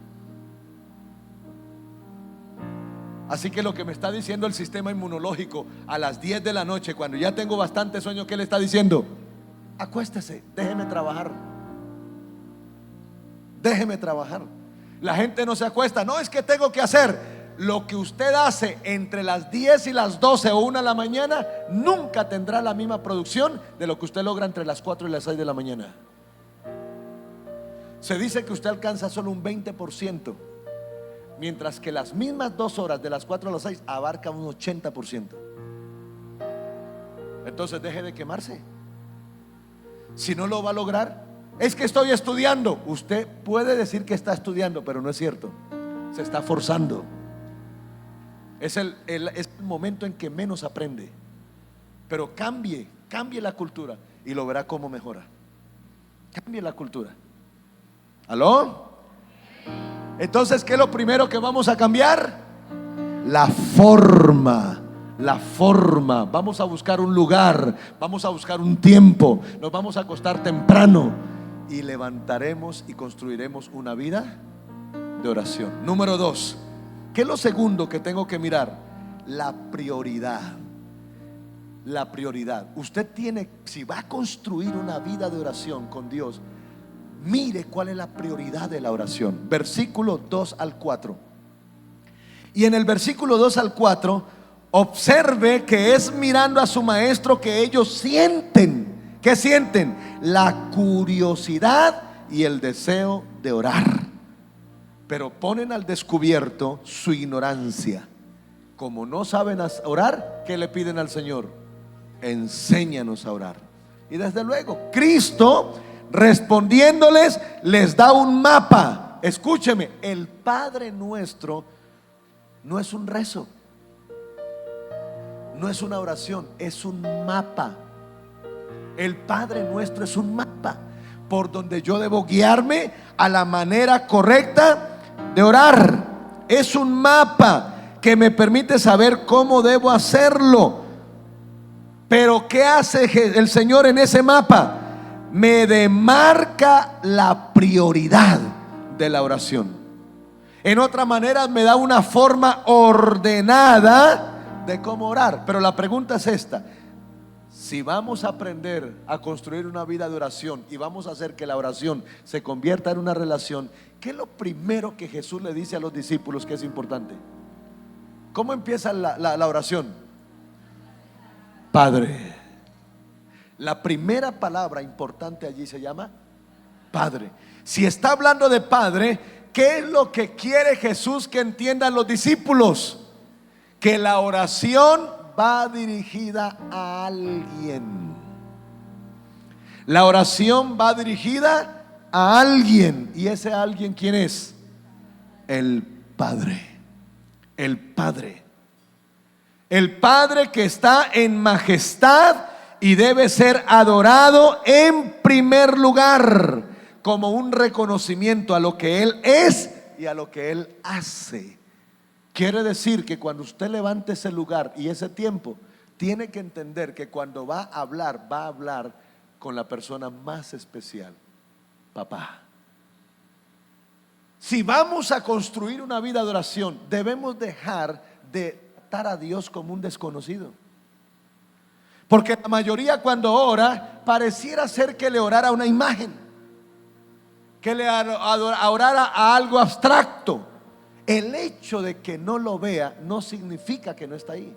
Así que lo que me está diciendo el sistema inmunológico a las 10 de la noche, cuando ya tengo bastante sueño, ¿qué le está diciendo? Acuéstese, déjeme trabajar. Déjeme trabajar. La gente no se acuesta: no, es que tengo que hacer. lo que usted hace entre las 10 y las 12 o 1 de la mañana nunca tendrá la misma producción de lo que usted logra entre las 4 y las 6 de la mañana. Se dice que usted alcanza solo un 20%, mientras que las mismas 2 horas de las 4 a las 6 abarca un 80%. Entonces deje de quemarse. Si no lo va a lograr, es que estoy estudiando. Usted puede decir que está estudiando, pero no es cierto. Se está forzando. Es el momento en que menos aprende. Pero cambie la cultura y lo verá cómo mejora. Cambie la cultura. ¿Aló? Entonces, ¿qué es lo primero que vamos a cambiar? La forma. La forma. Vamos a buscar un lugar, vamos a buscar un tiempo, nos vamos a acostar temprano y levantaremos y construiremos una vida de oración. Número 2, ¿qué es lo segundo que tengo que mirar? La prioridad. La prioridad. Usted tiene, si va a construir una vida de oración con Dios, mire cuál es la prioridad de la oración. Versículo 2 al 4. Y en el versículo 2 al 4 observe que es mirando a su maestro que ellos sienten. ¿Qué sienten? La curiosidad y el deseo de orar. Pero ponen al descubierto su ignorancia. Como no saben orar, ¿qué le piden al Señor? Enséñanos a orar. Y desde luego, Cristo respondiéndoles les da un mapa. Escúcheme, el Padre Nuestro no es un rezo, no es una oración, es un mapa. El Padre Nuestro es un mapa por donde yo debo guiarme a la manera correcta de orar. Es un mapa que me permite saber cómo debo hacerlo. Pero ¿qué hace el Señor en ese mapa? Me demarca la prioridad de la oración. En otra manera, me da una forma ordenada de cómo orar. Pero la pregunta es esta: si vamos a aprender a construir una vida de oración y vamos a hacer que la oración se convierta en una relación, ¿qué es lo primero que Jesús le dice a los discípulos que es importante? ¿Cómo empieza la oración? Padre. La primera palabra importante allí se llama Padre. Si está hablando de Padre, ¿qué es lo que quiere Jesús que entiendan los discípulos? Que la oración va dirigida a alguien. La oración va dirigida a alguien. ¿Y ese alguien quién es? El Padre. El Padre. El Padre que está en majestad y debe ser adorado en primer lugar, como un reconocimiento a lo que Él es y a lo que Él hace. Quiere decir que cuando usted levante ese lugar y ese tiempo, tiene que entender que cuando va a hablar con la persona más especial, papá. Si vamos a construir una vida de oración, debemos dejar de tratar a Dios como un desconocido. Porque la mayoría cuando ora, pareciera ser que le orara a una imagen, que le orara a algo abstracto. El hecho de que no lo vea no significa que no está ahí.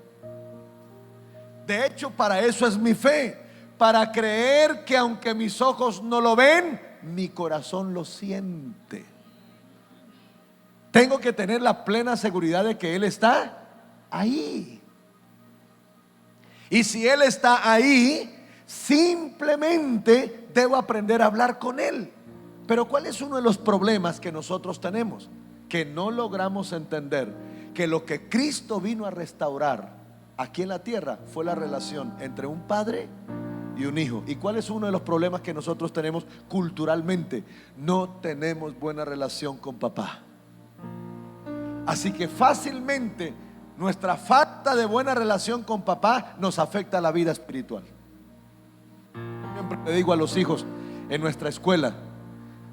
De hecho, para eso es mi fe, para creer que aunque mis ojos no lo ven, mi corazón lo siente. Tengo que tener la plena seguridad de que Él está ahí. Y si Él está ahí, simplemente debo aprender a hablar con Él. Pero ¿cuál es uno de los problemas que nosotros tenemos? Que no logramos entender que lo que Cristo vino a restaurar aquí en la tierra fue la relación entre un padre y un hijo. ¿Y cuál es uno de los problemas que nosotros tenemos culturalmente? No tenemos buena relación con papá. Así que fácilmente nuestra falta de buena relación con papá nos afecta la vida espiritual. Siempre le digo a los hijos, en nuestra escuela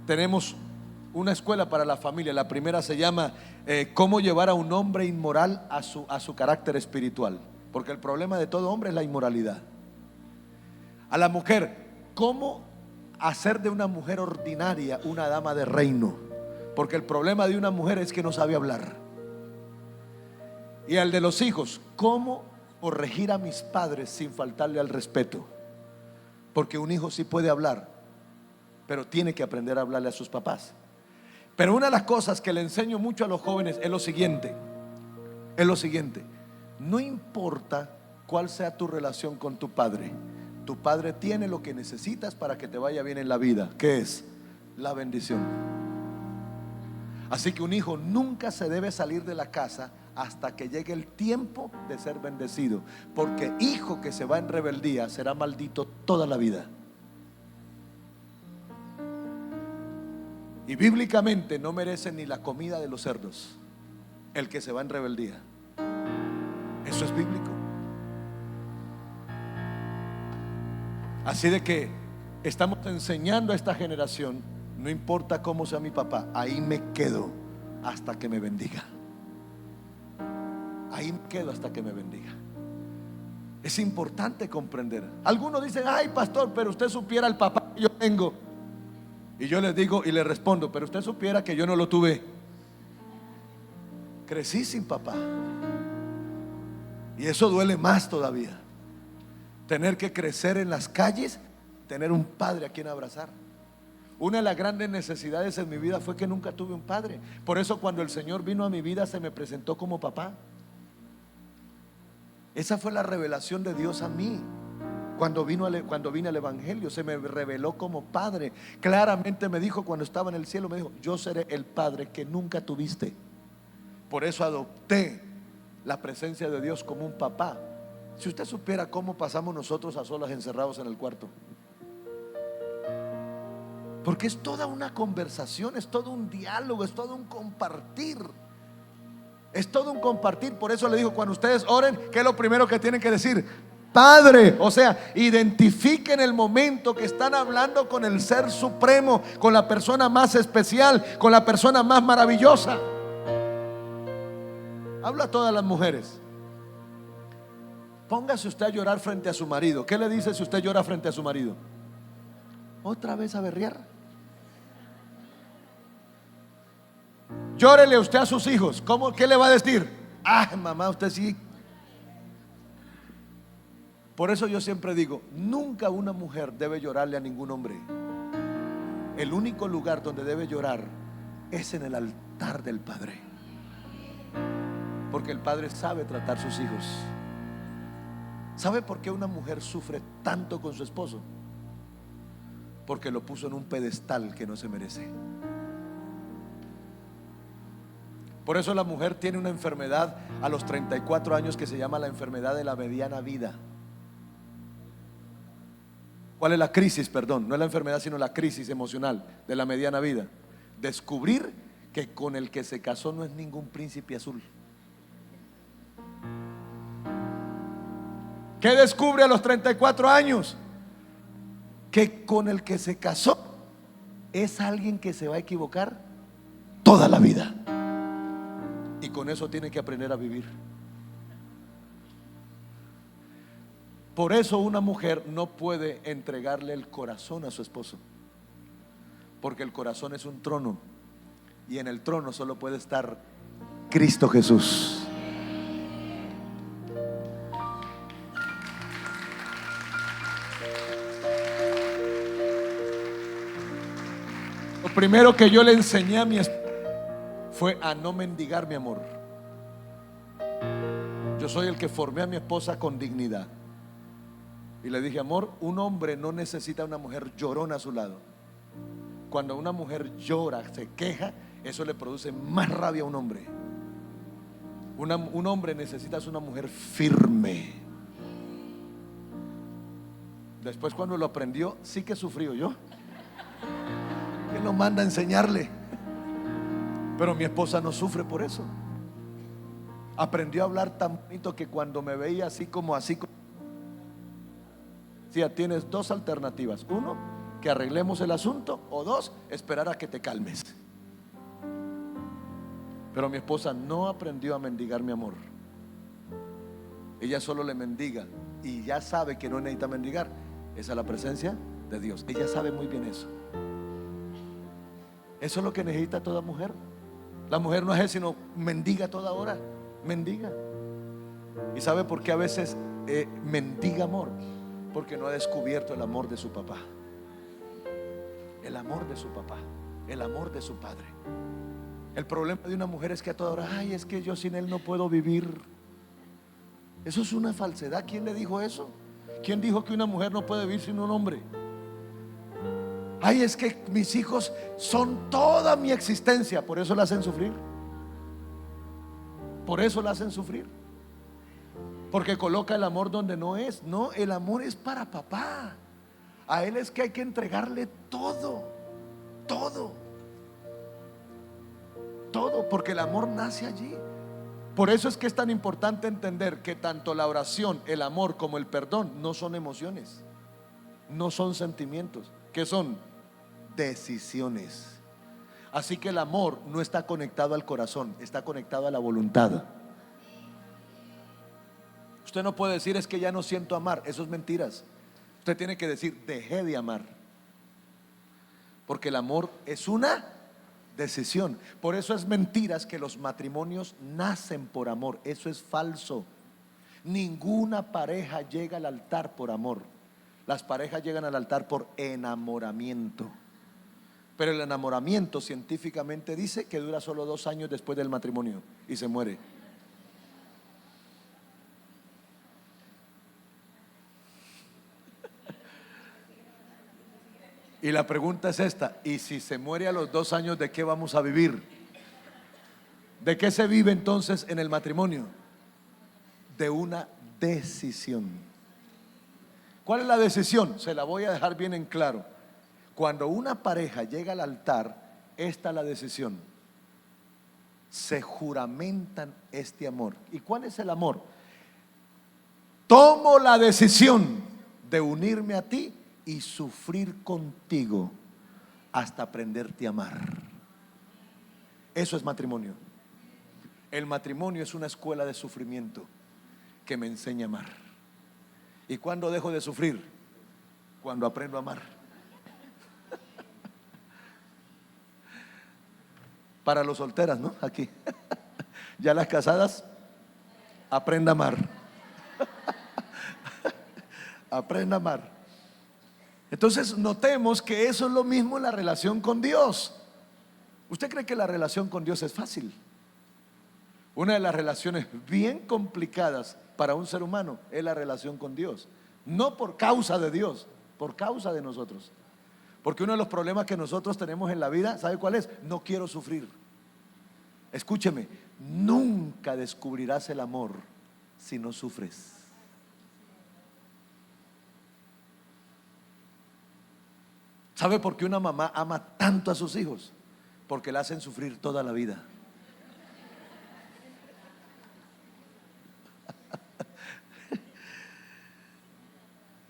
tenemos una escuela para la familia. La primera se llama cómo llevar a un hombre inmoral a su carácter espiritual. Porque el problema de todo hombre es la inmoralidad. A la mujer, cómo hacer de una mujer ordinaria una dama de reino. Porque el problema de una mujer es que no sabe hablar. Y al de los hijos, ¿cómo corregir a mis padres sin faltarle al respeto? Porque un hijo sí puede hablar, pero tiene que aprender a hablarle a sus papás. Pero una de las cosas que le enseño mucho a los jóvenes es lo siguiente: no importa cuál sea tu relación con tu padre tiene lo que necesitas para que te vaya bien en la vida, que es la bendición. Así que un hijo nunca se debe salir de la casa hasta que llegue el tiempo de ser bendecido, porque hijo que se va en rebeldía será maldito toda la vida. Y bíblicamente no merece ni la comida de los cerdos el que se va en rebeldía. Eso es bíblico. Así de que estamos enseñando a esta generación: no importa cómo sea mi papá, ahí me quedo hasta que me bendiga. Ahí me quedo hasta que me bendiga. Es importante comprender. Algunos dicen: ay, pastor, pero usted supiera el papá que yo tengo. Y yo les digo y les respondo: pero usted supiera que yo no lo tuve. Crecí sin papá. Y eso duele más todavía. Tener que crecer en las calles, tener un padre a quien abrazar. Una de las grandes necesidades en mi vida fue que nunca tuve un padre. Por eso cuando el Señor vino a mi vida se me presentó como papá. Esa fue la revelación de Dios a mí. Cuando vine al Evangelio, se me reveló como padre. Claramente me dijo cuando estaba en el cielo, me dijo: yo seré el padre que nunca tuviste. Por eso adopté la presencia de Dios como un papá. Si usted supiera cómo pasamos nosotros a solas encerrados en el cuarto, porque es toda una conversación, es todo un diálogo, es todo un compartir. Es todo un compartir. Por eso le digo: cuando ustedes oren, ¿qué es lo primero que tienen que decir? Padre. O sea, identifiquen el momento que están hablando con el Ser Supremo, con la persona más especial, con la persona más maravillosa. Habla a todas las mujeres. Póngase usted a llorar frente a su marido. ¿Qué le dice si usted llora frente a su marido? Otra vez a berrear. Llórele usted a sus hijos. ¿Qué le va a decir? Ah, mamá, usted sí. Por eso yo siempre digo: nunca una mujer debe llorarle a ningún hombre. El único lugar donde debe llorar es en el altar del Padre, porque el Padre sabe tratar sus hijos. ¿Sabe por qué una mujer sufre tanto con su esposo? Porque lo puso en un pedestal que no se merece. Por eso la mujer tiene una enfermedad a los 34 años que se llama la enfermedad de la mediana vida. ¿Cuál es la crisis? Perdón, no es la enfermedad, sino la crisis emocional de la mediana vida. Descubrir que con el que se casó no es ningún príncipe azul. ¿Qué descubre a los 34 años? Que con el que se casó es alguien que se va a equivocar toda la vida. Y con eso tiene que aprender a vivir. Por eso una mujer no puede entregarle el corazón a su esposo, porque el corazón es un trono, y en el trono solo puede estar Cristo Jesús. Lo primero que yo le enseñé a mi esposa fue a no mendigar mi amor. Yo soy el que formé a mi esposa con dignidad. Y le dije: amor, un hombre no necesita una mujer llorona a su lado. Cuando una mujer llora, se queja, eso le produce más rabia a un hombre. Un hombre necesita una mujer firme. Después, cuando lo aprendió, sí que sufrió yo. ¿Quién lo manda a enseñarle? Pero mi esposa no sufre por eso. Aprendió a hablar tan bonito que cuando me veía así como decía: tienes dos alternativas: uno, que arreglemos el asunto, o dos, esperar a que te calmes. Pero mi esposa no aprendió a mendigar mi amor. Ella solo le mendiga, y ya sabe que no necesita mendigar. Esa es la presencia de Dios. Ella sabe muy bien eso. Eso es lo que necesita toda mujer. La mujer no es sino mendiga toda hora. Mendiga. ¿Y sabe por qué a veces mendiga amor? Porque no ha descubierto el amor de su papá, el amor de su papá, el amor de su padre. El problema de una mujer es que a toda hora, ay, es que yo sin él no puedo vivir. Eso es una falsedad. ¿Quién le dijo eso? ¿Quién dijo que una mujer no puede vivir sin un hombre? Ay, es que mis hijos son toda mi existencia. Por eso la hacen sufrir. Por eso la hacen sufrir. Porque coloca el amor donde no es. No, el amor es para papá. A él es que hay que entregarle todo. Todo. Todo, porque el amor nace allí. Por eso es que es tan importante entender que tanto la oración, el amor como el perdón no son emociones, no son sentimientos, que son decisiones. Así que el amor no está conectado al corazón, está conectado a la voluntad. Usted no puede decir, es que ya no siento amar. Eso es mentiras. Usted tiene que decir, dejé de amar. Porque el amor es una decisión. Por eso es mentiras que los matrimonios nacen por amor. Eso es falso. Ninguna pareja llega al altar por amor. Las parejas llegan al altar por enamoramiento. Pero el enamoramiento científicamente dice que dura solo 2 años después del matrimonio y se muere. Y la pregunta es esta: ¿y si se muere a los 2 años, de qué vamos a vivir? ¿De qué se vive entonces en el matrimonio? De una decisión. ¿Cuál es la decisión? Se la voy a dejar bien en claro. Cuando una pareja llega al altar, esta es la decisión. Se juramentan este amor. ¿Y cuál es el amor? Tomo la decisión de unirme a ti y sufrir contigo hasta aprenderte a amar. Eso es matrimonio. El matrimonio es una escuela de sufrimiento que me enseña a amar. ¿Y cuándo dejo de sufrir? Cuando aprendo a amar. Para los solteras, ¿no? Aquí. Ya las casadas, aprenda a amar. Aprenda a amar. Entonces notemos que eso es lo mismo en la relación con Dios. ¿Usted cree que la relación con Dios es fácil? Una de las relaciones bien complicadas para un ser humano es la relación con Dios. No por causa de Dios, por causa de nosotros. Porque uno de los problemas que nosotros tenemos en la vida, ¿sabe cuál es? No quiero sufrir. Escúcheme, nunca descubrirás el amor si no sufres. ¿Sabe por qué una mamá ama tanto a sus hijos? Porque la hacen sufrir toda la vida.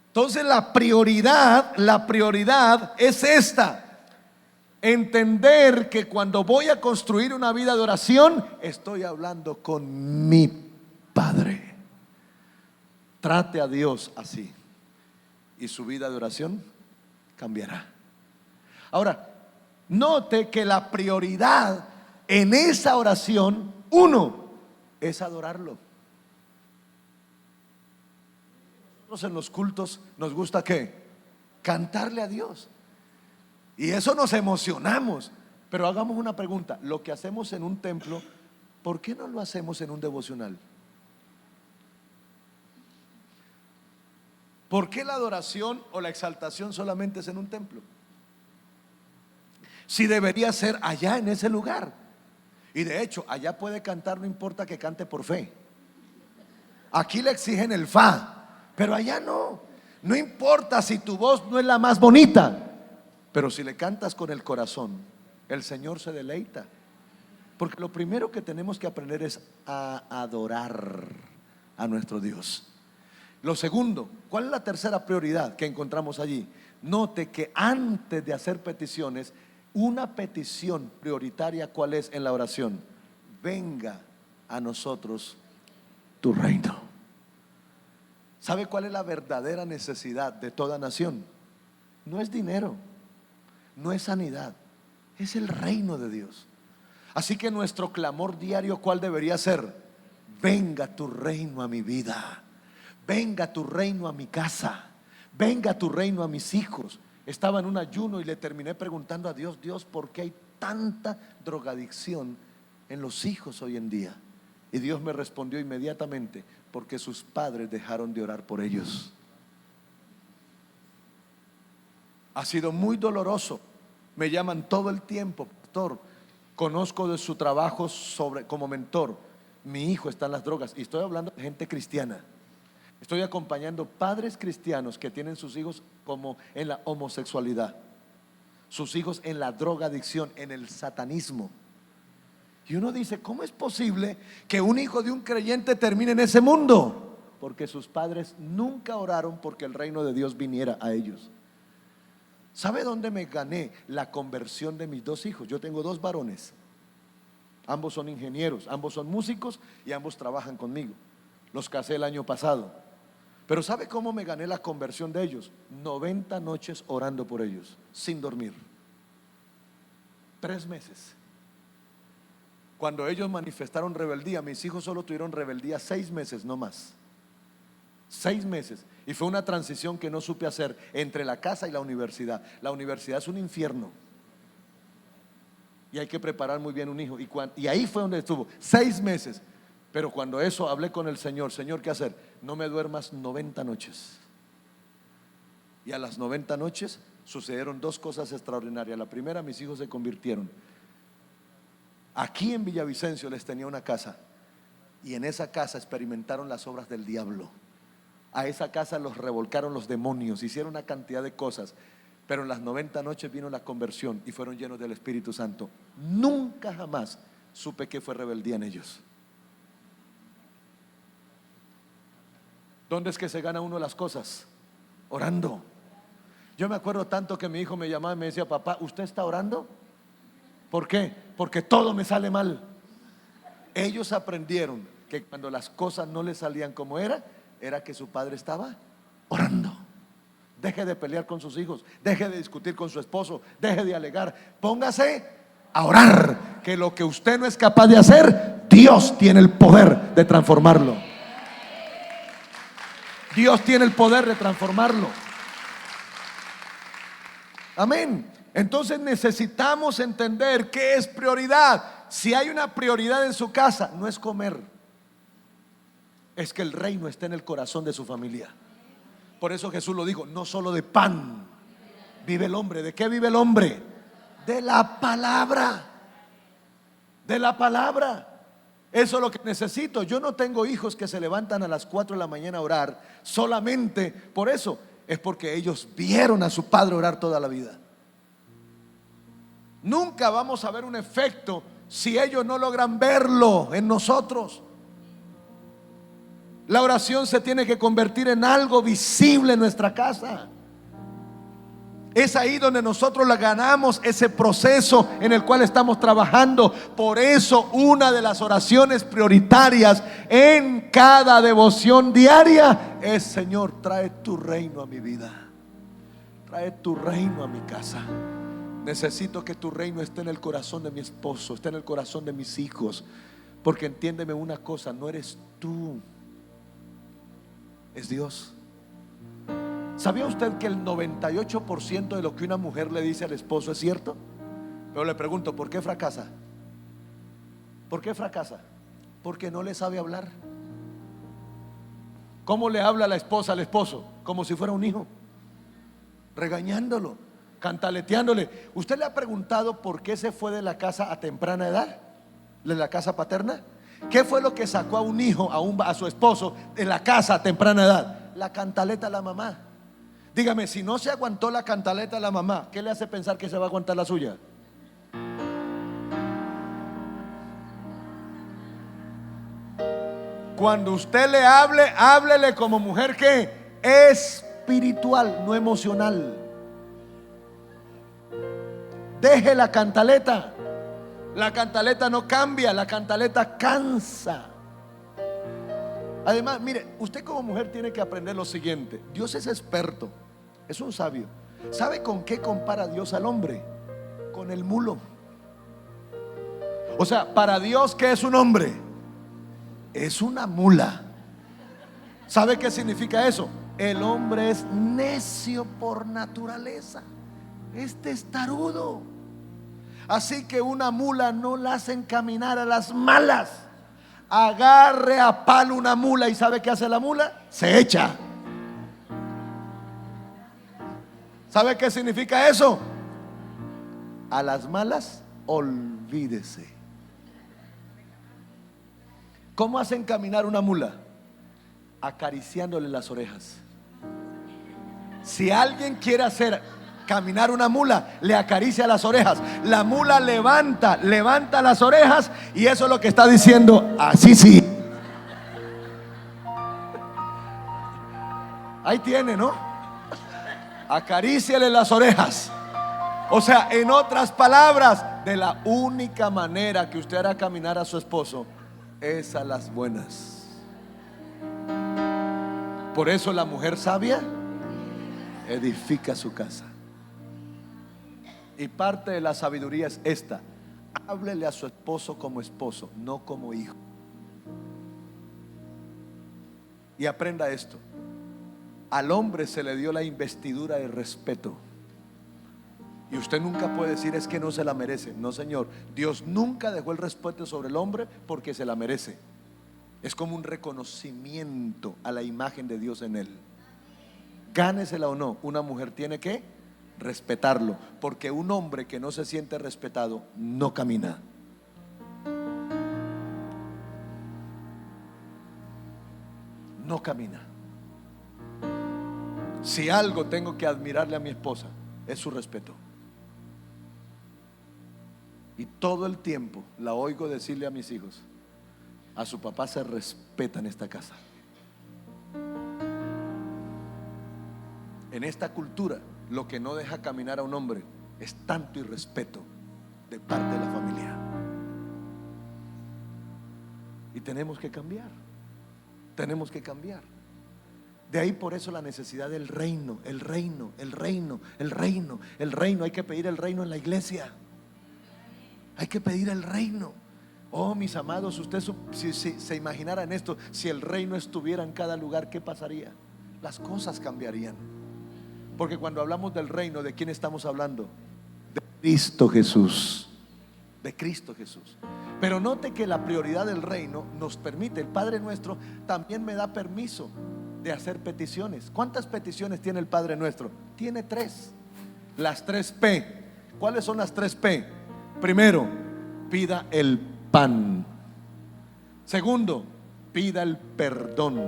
Entonces la prioridad es esta: entender que cuando voy a construir una vida de oración, estoy hablando con mi Padre. Trate a Dios así y su vida de oración cambiará. Ahora, note que la prioridad en esa oración, uno, es adorarlo. Nosotros en los cultos nos gusta ¿qué? Cantarle a Dios. Y eso nos emocionamos. Pero hagamos una pregunta: lo que hacemos en un templo, ¿por qué no lo hacemos en un devocional? ¿Por qué la adoración o la exaltación solamente es en un templo? Si debería ser allá en ese lugar. Y de hecho, allá puede cantar, no importa que cante por fe. Aquí le exigen el fa, pero allá no. No importa si tu voz no es la más bonita, pero si le cantas con el corazón, el Señor se deleita. Porque lo primero que tenemos que aprender es a adorar a nuestro Dios. Lo segundo, ¿cuál es la tercera prioridad que encontramos allí? Note que antes de hacer peticiones, una petición prioritaria, ¿cuál es en la oración? Venga a nosotros tu reino. ¿Sabe cuál es la verdadera necesidad de toda nación? No es dinero, no es sanidad, es el reino de Dios. Así que nuestro clamor diario, ¿cuál debería ser? venga tu reino a mi vida, venga tu reino a mi casa, venga tu reino a mis hijos. Estaba en un ayuno y le terminé preguntando a Dios: Dios, ¿por qué hay tanta drogadicción en los hijos hoy en día? Y Dios me respondió inmediatamente: porque sus padres dejaron de orar por ellos. Ha sido muy doloroso. Me llaman todo el tiempo: pastor, conozco de su trabajo como mentor, mi hijo está en las drogas. Y estoy hablando de gente cristiana. Estoy acompañando padres cristianos que tienen sus hijos como en la homosexualidad, sus hijos en la drogadicción, en el satanismo. Y uno dice: ¿cómo es posible que un hijo de un creyente termine en ese mundo? Porque sus padres nunca oraron porque el reino de Dios viniera a ellos. ¿Sabe dónde me gané la conversión de mis dos hijos? Yo tengo dos varones, ambos son ingenieros, ambos son músicos y ambos trabajan conmigo. Los casé el año pasado. Pero ¿sabe cómo me gané la conversión de ellos? 90 noches orando por ellos, sin dormir. 3 meses. Cuando ellos manifestaron rebeldía, mis hijos solo tuvieron rebeldía 6 meses, no más. 6 meses. Y fue una transición que no supe hacer entre la casa y la universidad. La universidad es un infierno y hay que preparar muy bien un hijo. Y ahí fue donde estuvo 6 meses. Pero cuando eso hablé con el Señor: Señor, ¿qué hacer? No me duermas 90 noches. Y a las 90 noches sucedieron 2 cosas extraordinarias. La primera, mis hijos se convirtieron. Aquí en Villavicencio les tenía una casa, y en esa casa experimentaron las obras del diablo. A esa casa los revolcaron los demonios, hicieron una cantidad de cosas. Pero en las 90 noches vino la conversión y fueron llenos del Espíritu Santo. Nunca jamás supe que fue rebeldía en ellos. ¿Dónde es que se gana uno las cosas? Orando. Yo me acuerdo tanto que mi hijo me llamaba y me decía: papá, ¿usted está orando? ¿Por qué? Porque todo me sale mal. Ellos aprendieron que cuando las cosas no les salían como era que su padre estaba orando. Deje de pelear con sus hijos, deje de discutir con su esposo, deje de alegar, póngase a orar, que lo que usted no es capaz de hacer, Dios tiene el poder de transformarlo. Dios tiene el poder de transformarlo. Amén. Entonces necesitamos entender qué es prioridad. Si hay una prioridad en su casa, no es comer, es que el reino esté en el corazón de su familia. Por eso Jesús lo dijo: no solo de pan vive el hombre. ¿De qué vive el hombre? De la palabra. De la palabra. Eso es lo que necesito. Yo no tengo hijos que se levantan a las 4 de la mañana a orar solamente por eso. Es porque ellos vieron a su padre orar toda la vida. Nunca vamos a ver un efecto si ellos no logran verlo en nosotros. La oración se tiene que convertir en algo visible en nuestra casa. Es ahí donde nosotros la ganamos ese proceso en el cual estamos trabajando. Por eso una de las oraciones prioritarias en cada devoción diaria es: Señor, trae tu reino a mi vida, trae tu reino a mi casa. Necesito que tu reino esté en el corazón de mi esposo, esté en el corazón de mis hijos. Porque entiéndeme una cosa: no eres tú, es Dios. ¿Sabía usted que el 98% de lo que una mujer le dice al esposo es cierto? Pero le pregunto: ¿por qué fracasa? ¿Por qué fracasa? Porque no le sabe hablar. ¿Cómo le habla la esposa al esposo? Como si fuera un hijo, regañándolo, cantaleteándole. ¿Usted le ha preguntado por qué se fue de la casa a temprana edad? ¿De la casa paterna? ¿Qué fue lo que sacó a un hijo, a su esposo, de la casa a temprana edad? La cantaleta a la mamá. Dígame, si no se aguantó la cantaleta a la mamá, ¿qué le hace pensar que se va a aguantar la suya? Cuando usted le hable, háblele como mujer que espiritual, no emocional. Deje la cantaleta. La cantaleta no cambia, la cantaleta cansa. Además, mire, usted como mujer tiene que aprender lo siguiente: Dios es experto, es un sabio. ¿Sabe con qué compara Dios al hombre? Con el mulo. O sea, para Dios, ¿qué es un hombre? es una mula. ¿Sabe qué significa eso? El hombre es necio por naturaleza, es testarudo. Así que una mula no la hacen caminar a las malas. Agarre a palo una mula y ¿sabe qué hace la mula? Se echa. ¿Sabe qué significa eso? A las malas, olvídese. ¿Cómo hacen caminar una mula? Acariciándole las orejas. Si alguien quiere hacer caminar una mula, le acaricia las orejas. La mula levanta las orejas y eso es lo que está diciendo. Así sí. Ahí tiene, ¿no? Acaríciale las orejas. O sea, en otras palabras, de la única manera que usted hará caminar a su esposo es a las buenas. Por eso la mujer sabia edifica su casa. Y parte de la sabiduría es esta: háblele a su esposo como esposo, no como hijo. Y aprenda esto: al hombre se le dio la investidura de respeto. Y usted nunca puede decir es que no se la merece. No, señor, Dios nunca dejó el respeto sobre el hombre porque se la merece. Es como un reconocimiento a la imagen de Dios en él. Gánesela o no, una mujer tiene que respetarlo, porque un hombre que no se siente respetado no camina. No camina. Si algo tengo que admirarle a mi esposa, es su respeto. Y todo el tiempo la oigo decirle a mis hijos: a su papá se respeta en esta casa. En esta cultura, lo que no deja caminar a un hombre es tanto irrespeto de parte de la familia. Y tenemos que cambiar. Tenemos que cambiar. De ahí por eso la necesidad del reino, el reino, el reino, el reino, el reino. Hay que pedir el reino en la iglesia. Hay que pedir el reino. Oh, mis amados, usted si se imaginara en esto, si el reino estuviera en cada lugar, ¿qué pasaría? Las cosas cambiarían. Porque cuando hablamos del reino, ¿de quién estamos hablando? De Cristo Jesús. De Cristo Jesús. Pero note que la prioridad del reino nos permite, el Padre Nuestro también me da permiso de hacer peticiones. ¿Cuántas peticiones tiene el Padre Nuestro? Tiene 3. Las 3P. ¿Cuáles son las 3P? Primero, pida el pan. Segundo, pida el perdón.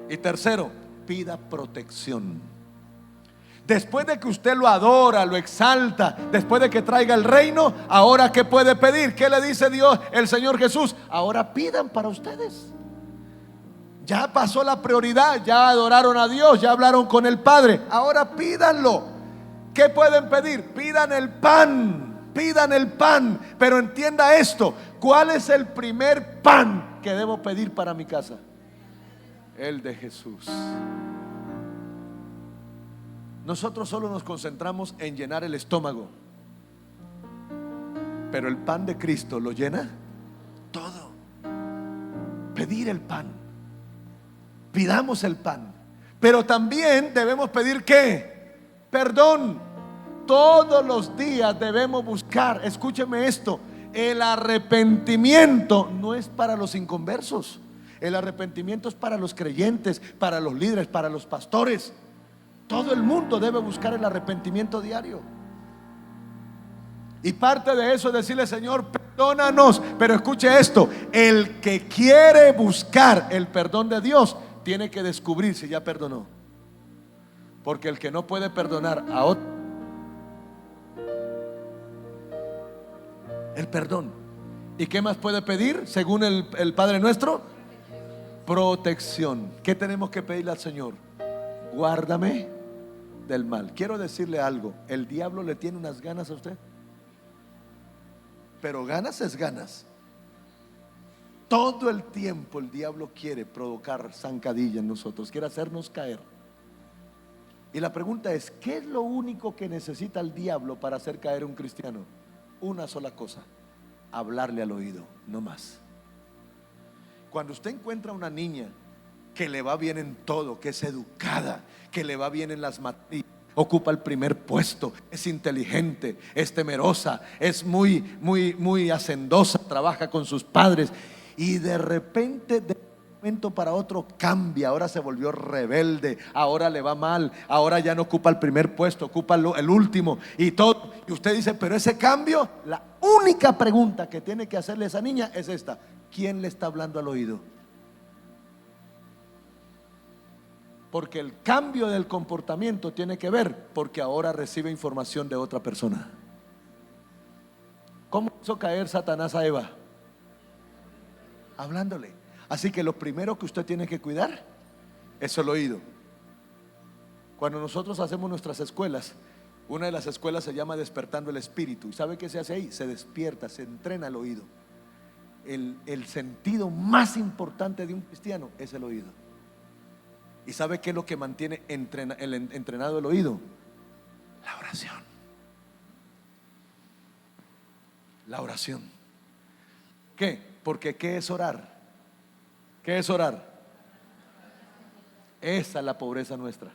Y tercero, pida protección. Después de que usted lo adora, lo exalta, después de que traiga el reino, ahora ¿qué puede pedir? ¿Qué le dice Dios, el Señor Jesús? Ahora pidan para ustedes. Ya pasó la prioridad, ya adoraron a Dios, ya hablaron con el Padre, ahora pídanlo. ¿Qué pueden pedir? Pidan el pan, pidan el pan. Pero entienda esto: ¿cuál es el primer pan que debo pedir para mi casa? El de Jesús. Nosotros solo nos concentramos en llenar el estómago, pero el pan de Cristo lo llena todo. Pedir el pan. Pidamos el pan. Pero también debemos pedir ¿qué? Perdón. Todos los días debemos buscar, escúcheme esto: el arrepentimiento no es para los inconversos. El arrepentimiento es para los creyentes, para los líderes, para los pastores. Todo el mundo debe buscar el arrepentimiento diario. Y parte de eso es decirle: Señor, perdónanos. Pero escuche esto: el que quiere buscar el perdón de Dios tiene que descubrir si ya perdonó. Porque el que no puede perdonar a otro, el perdón. ¿Y qué más puede pedir según el Padre Nuestro? Protección. ¿Qué tenemos que pedirle al Señor? Guárdame del mal. Quiero decirle algo: el diablo le tiene unas ganas a usted, pero ganas es ganas. Todo el tiempo el diablo quiere provocar zancadilla en nosotros, quiere hacernos caer. Y la pregunta es: ¿qué es lo único que necesita el diablo para hacer caer a un cristiano? Una sola cosa: hablarle al oído, no más. Cuando usted encuentra una niña que le va bien en todo, que es educada, que le va bien en las materias, ocupa el primer puesto, es inteligente, es temerosa, es muy hacendosa, trabaja con sus padres, y de repente, de un momento para otro cambia, ahora se volvió rebelde, ahora le va mal, ahora ya no ocupa el primer puesto, ocupa el último y todo. Y usted dice, pero ese cambio, la única pregunta que tiene que hacerle a esa niña es esta: ¿quién le está hablando al oído? Porque el cambio del comportamiento tiene que ver porque ahora recibe información de otra persona. ¿Cómo hizo caer Satanás a Eva? Hablándole. Así que lo primero que usted tiene que cuidar es el oído. Cuando nosotros hacemos nuestras escuelas, una de las escuelas se llama Despertando el Espíritu. ¿Y sabe qué se hace ahí? Se despierta, se entrena el oído. El sentido más importante de un cristiano es el oído. ¿Y sabe qué es lo que mantiene entrenado el oído? La oración. La oración. ¿Qué? Porque ¿qué es orar? ¿Qué es orar? Esa es la pobreza nuestra.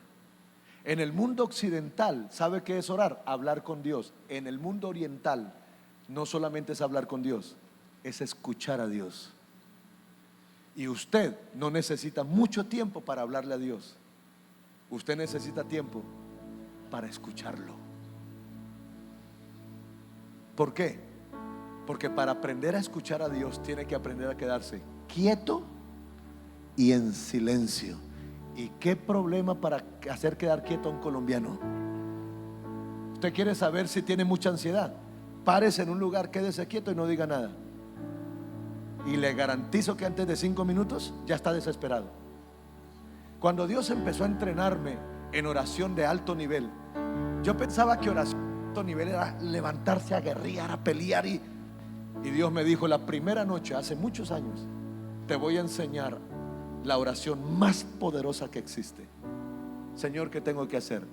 En el mundo occidental, ¿sabe qué es orar? Hablar con Dios. En el mundo oriental, no solamente es hablar con Dios, es escuchar a Dios. Y usted no necesita mucho tiempo para hablarle a Dios. Usted necesita tiempo para escucharlo. ¿Por qué? Porque para aprender a escuchar a Dios tiene que aprender a quedarse quieto y en silencio. ¿Y qué problema para hacer quedar quieto a un colombiano? Usted quiere saber si tiene mucha ansiedad. Párese en un lugar, quédese quieto y no diga nada. Y le garantizo que antes de 5 minutos ya está desesperado. Cuando Dios empezó a entrenarme en oración de alto nivel, yo pensaba que oración de alto nivel era levantarse a guerrear, a pelear, y Dios me dijo: la primera noche, hace muchos años, te voy a enseñar la oración más poderosa que existe. Señor, ¿qué tengo que hacer?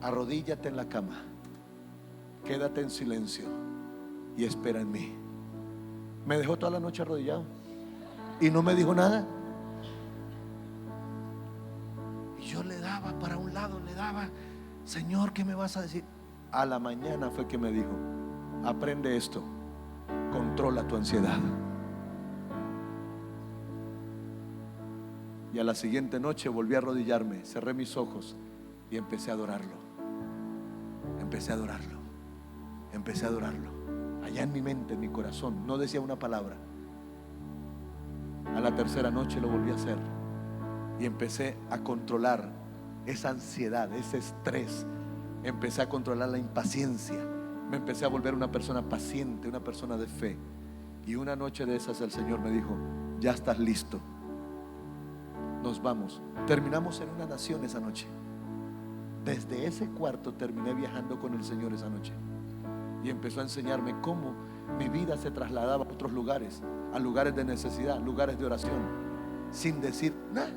Arrodíllate en la cama, quédate en silencio y espera en mí. Me dejó toda la noche arrodillado y no me dijo nada. Y yo le daba para un lado, le daba: Señor, ¿qué me vas a decir? A la mañana fue que me dijo: aprende esto, controla tu ansiedad. Y a la siguiente noche volví a arrodillarme, cerré mis ojos y empecé a adorarlo. Empecé a adorarlo. Empecé a adorarlo. Allá en mi mente, en mi corazón, no decía una palabra. A la tercera noche lo volví a hacer y empecé a controlar esa ansiedad, ese estrés. Empecé a controlar la impaciencia. Me empecé a volver una persona paciente, una persona de fe. Y una noche de esas el Señor me dijo: ya estás listo, nos vamos. Terminamos en una nación esa noche. Desde ese cuarto terminé viajando con el Señor esa noche. Y empezó a enseñarme cómo mi vida se trasladaba a otros lugares, a lugares de necesidad, lugares de oración, sin decir nada,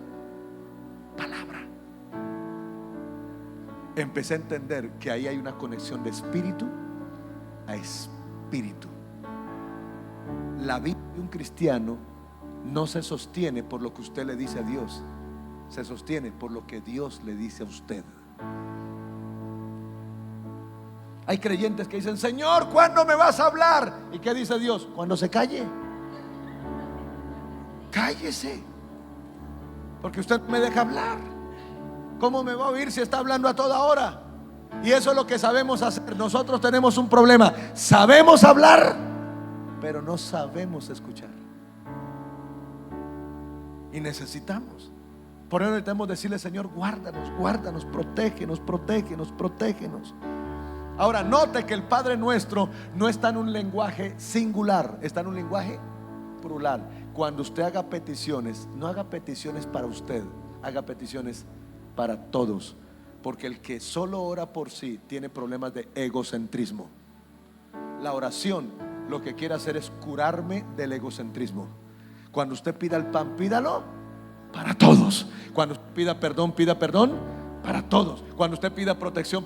palabra. Empecé a entender que ahí hay una conexión de espíritu a espíritu. La vida de un cristiano no se sostiene por lo que usted le dice a Dios, se sostiene por lo que Dios le dice a usted. Hay creyentes que dicen: Señor, ¿cuándo me vas a hablar? ¿Y qué dice Dios? Cuando se calle. Cállese, porque usted me deja hablar. ¿Cómo me va a oír si está hablando a toda hora? Y eso es lo que sabemos hacer. Nosotros tenemos un problema: sabemos hablar, pero no sabemos escuchar. Y necesitamos, por eso necesitamos decirle: Señor, guárdanos, guárdanos, protégenos, protégenos, protégenos. Ahora note que el Padre Nuestro no está en un lenguaje singular, está en un lenguaje plural. Cuando usted haga peticiones, no haga peticiones para usted, haga peticiones para todos. Porque el que solo ora por sí tiene problemas de egocentrismo. La oración lo que quiere hacer es curarme del egocentrismo. Cuando usted pida el pan, pídalo para todos. Cuando usted pida perdón para todos. Cuando usted pida protección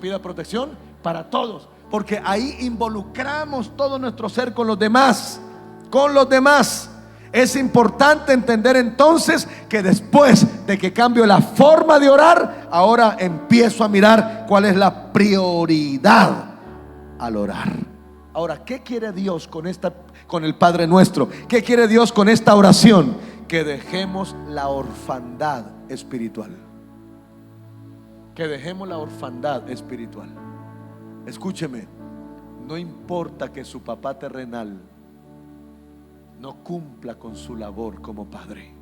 para todos. Porque ahí involucramos todo nuestro ser con los demás. Con los demás. Es importante entender entonces que después de que cambio la forma de orar, ahora empiezo a mirar cuál es la prioridad al orar. Ahora, ¿qué quiere Dios con el Padre Nuestro? ¿Qué quiere Dios con esta oración? Que dejemos la orfandad espiritual. Que dejemos la orfandad espiritual. Escúcheme, no importa que su papá terrenal no cumpla con su labor como padre,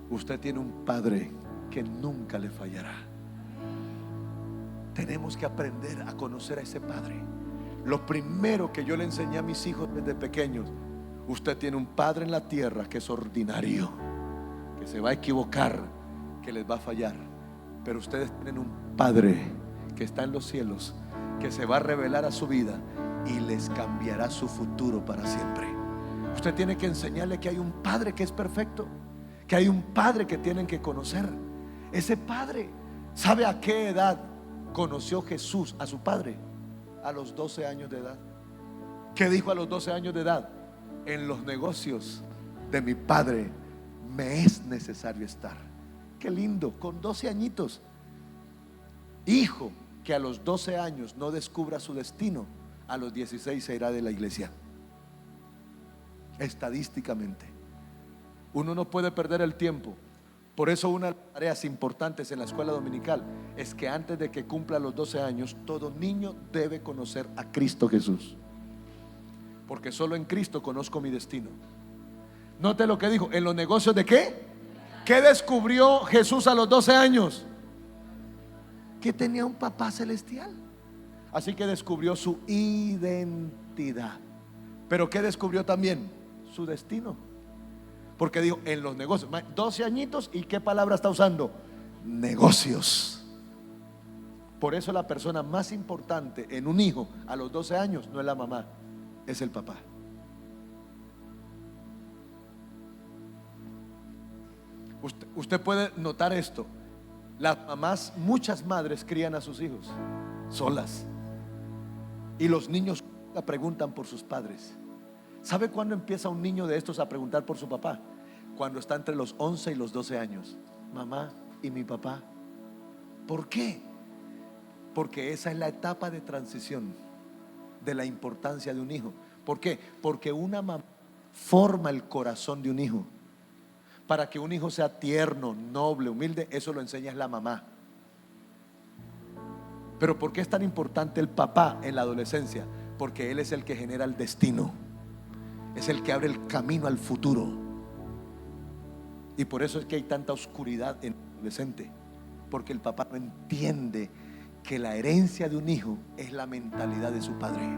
usted tiene un padre que nunca le fallará. Tenemos que aprender a conocer a ese padre. Lo primero que yo le enseñé a mis hijos desde pequeños: usted tiene un padre en la tierra que es ordinario, que se va a equivocar, que les va a fallar, pero ustedes tienen un padre que está en los cielos, que se va a revelar a su vida y les cambiará su futuro para siempre. Usted tiene que enseñarle que hay un padre que es perfecto, que hay un padre que tienen que conocer. Ese padre, ¿sabe a qué edad conoció Jesús a su padre? A los 12 años de edad. ¿Qué dijo a los 12 años de edad? En los negocios de mi padre me es necesario estar. Qué lindo, con 12 añitos. Hijo que a los 12 años no descubra su destino, a los 16 se irá de la iglesia. Estadísticamente, uno no puede perder el tiempo. Por eso una de las tareas importantes en la escuela dominical es que antes de que cumpla los 12 años, todo niño debe conocer a Cristo Jesús, porque solo en Cristo conozco mi destino. Note lo que dijo: en los negocios de ¿qué? ¿Qué descubrió Jesús a los 12 años? Que tenía un papá celestial. Así que descubrió su identidad. Pero ¿qué descubrió también? Su destino. Porque dijo: en los negocios. 12 añitos, ¿y qué palabra está usando? Negocios. Por eso la persona más importante en un hijo a los 12 años no es la mamá, es el papá. Usted puede notar esto. Las mamás, muchas madres crían a sus hijos solas, y los niños preguntan por sus padres. ¿Sabe cuándo empieza un niño de estos a preguntar por su papá? Cuando está entre los 11 y los 12 años. Mamá, ¿y mi papá? ¿Por qué? Porque esa es la etapa de transición de la importancia de un hijo. ¿Por qué? Porque una mamá forma el corazón de un hijo. Para que un hijo sea tierno, noble, humilde, eso lo enseña la mamá. Pero ¿por qué es tan importante el papá en la adolescencia? Porque él es el que genera el destino, es el que abre el camino al futuro. Y por eso es que hay tanta oscuridad en el adolescente, porque el papá no entiende que la herencia de un hijo es la mentalidad de su padre.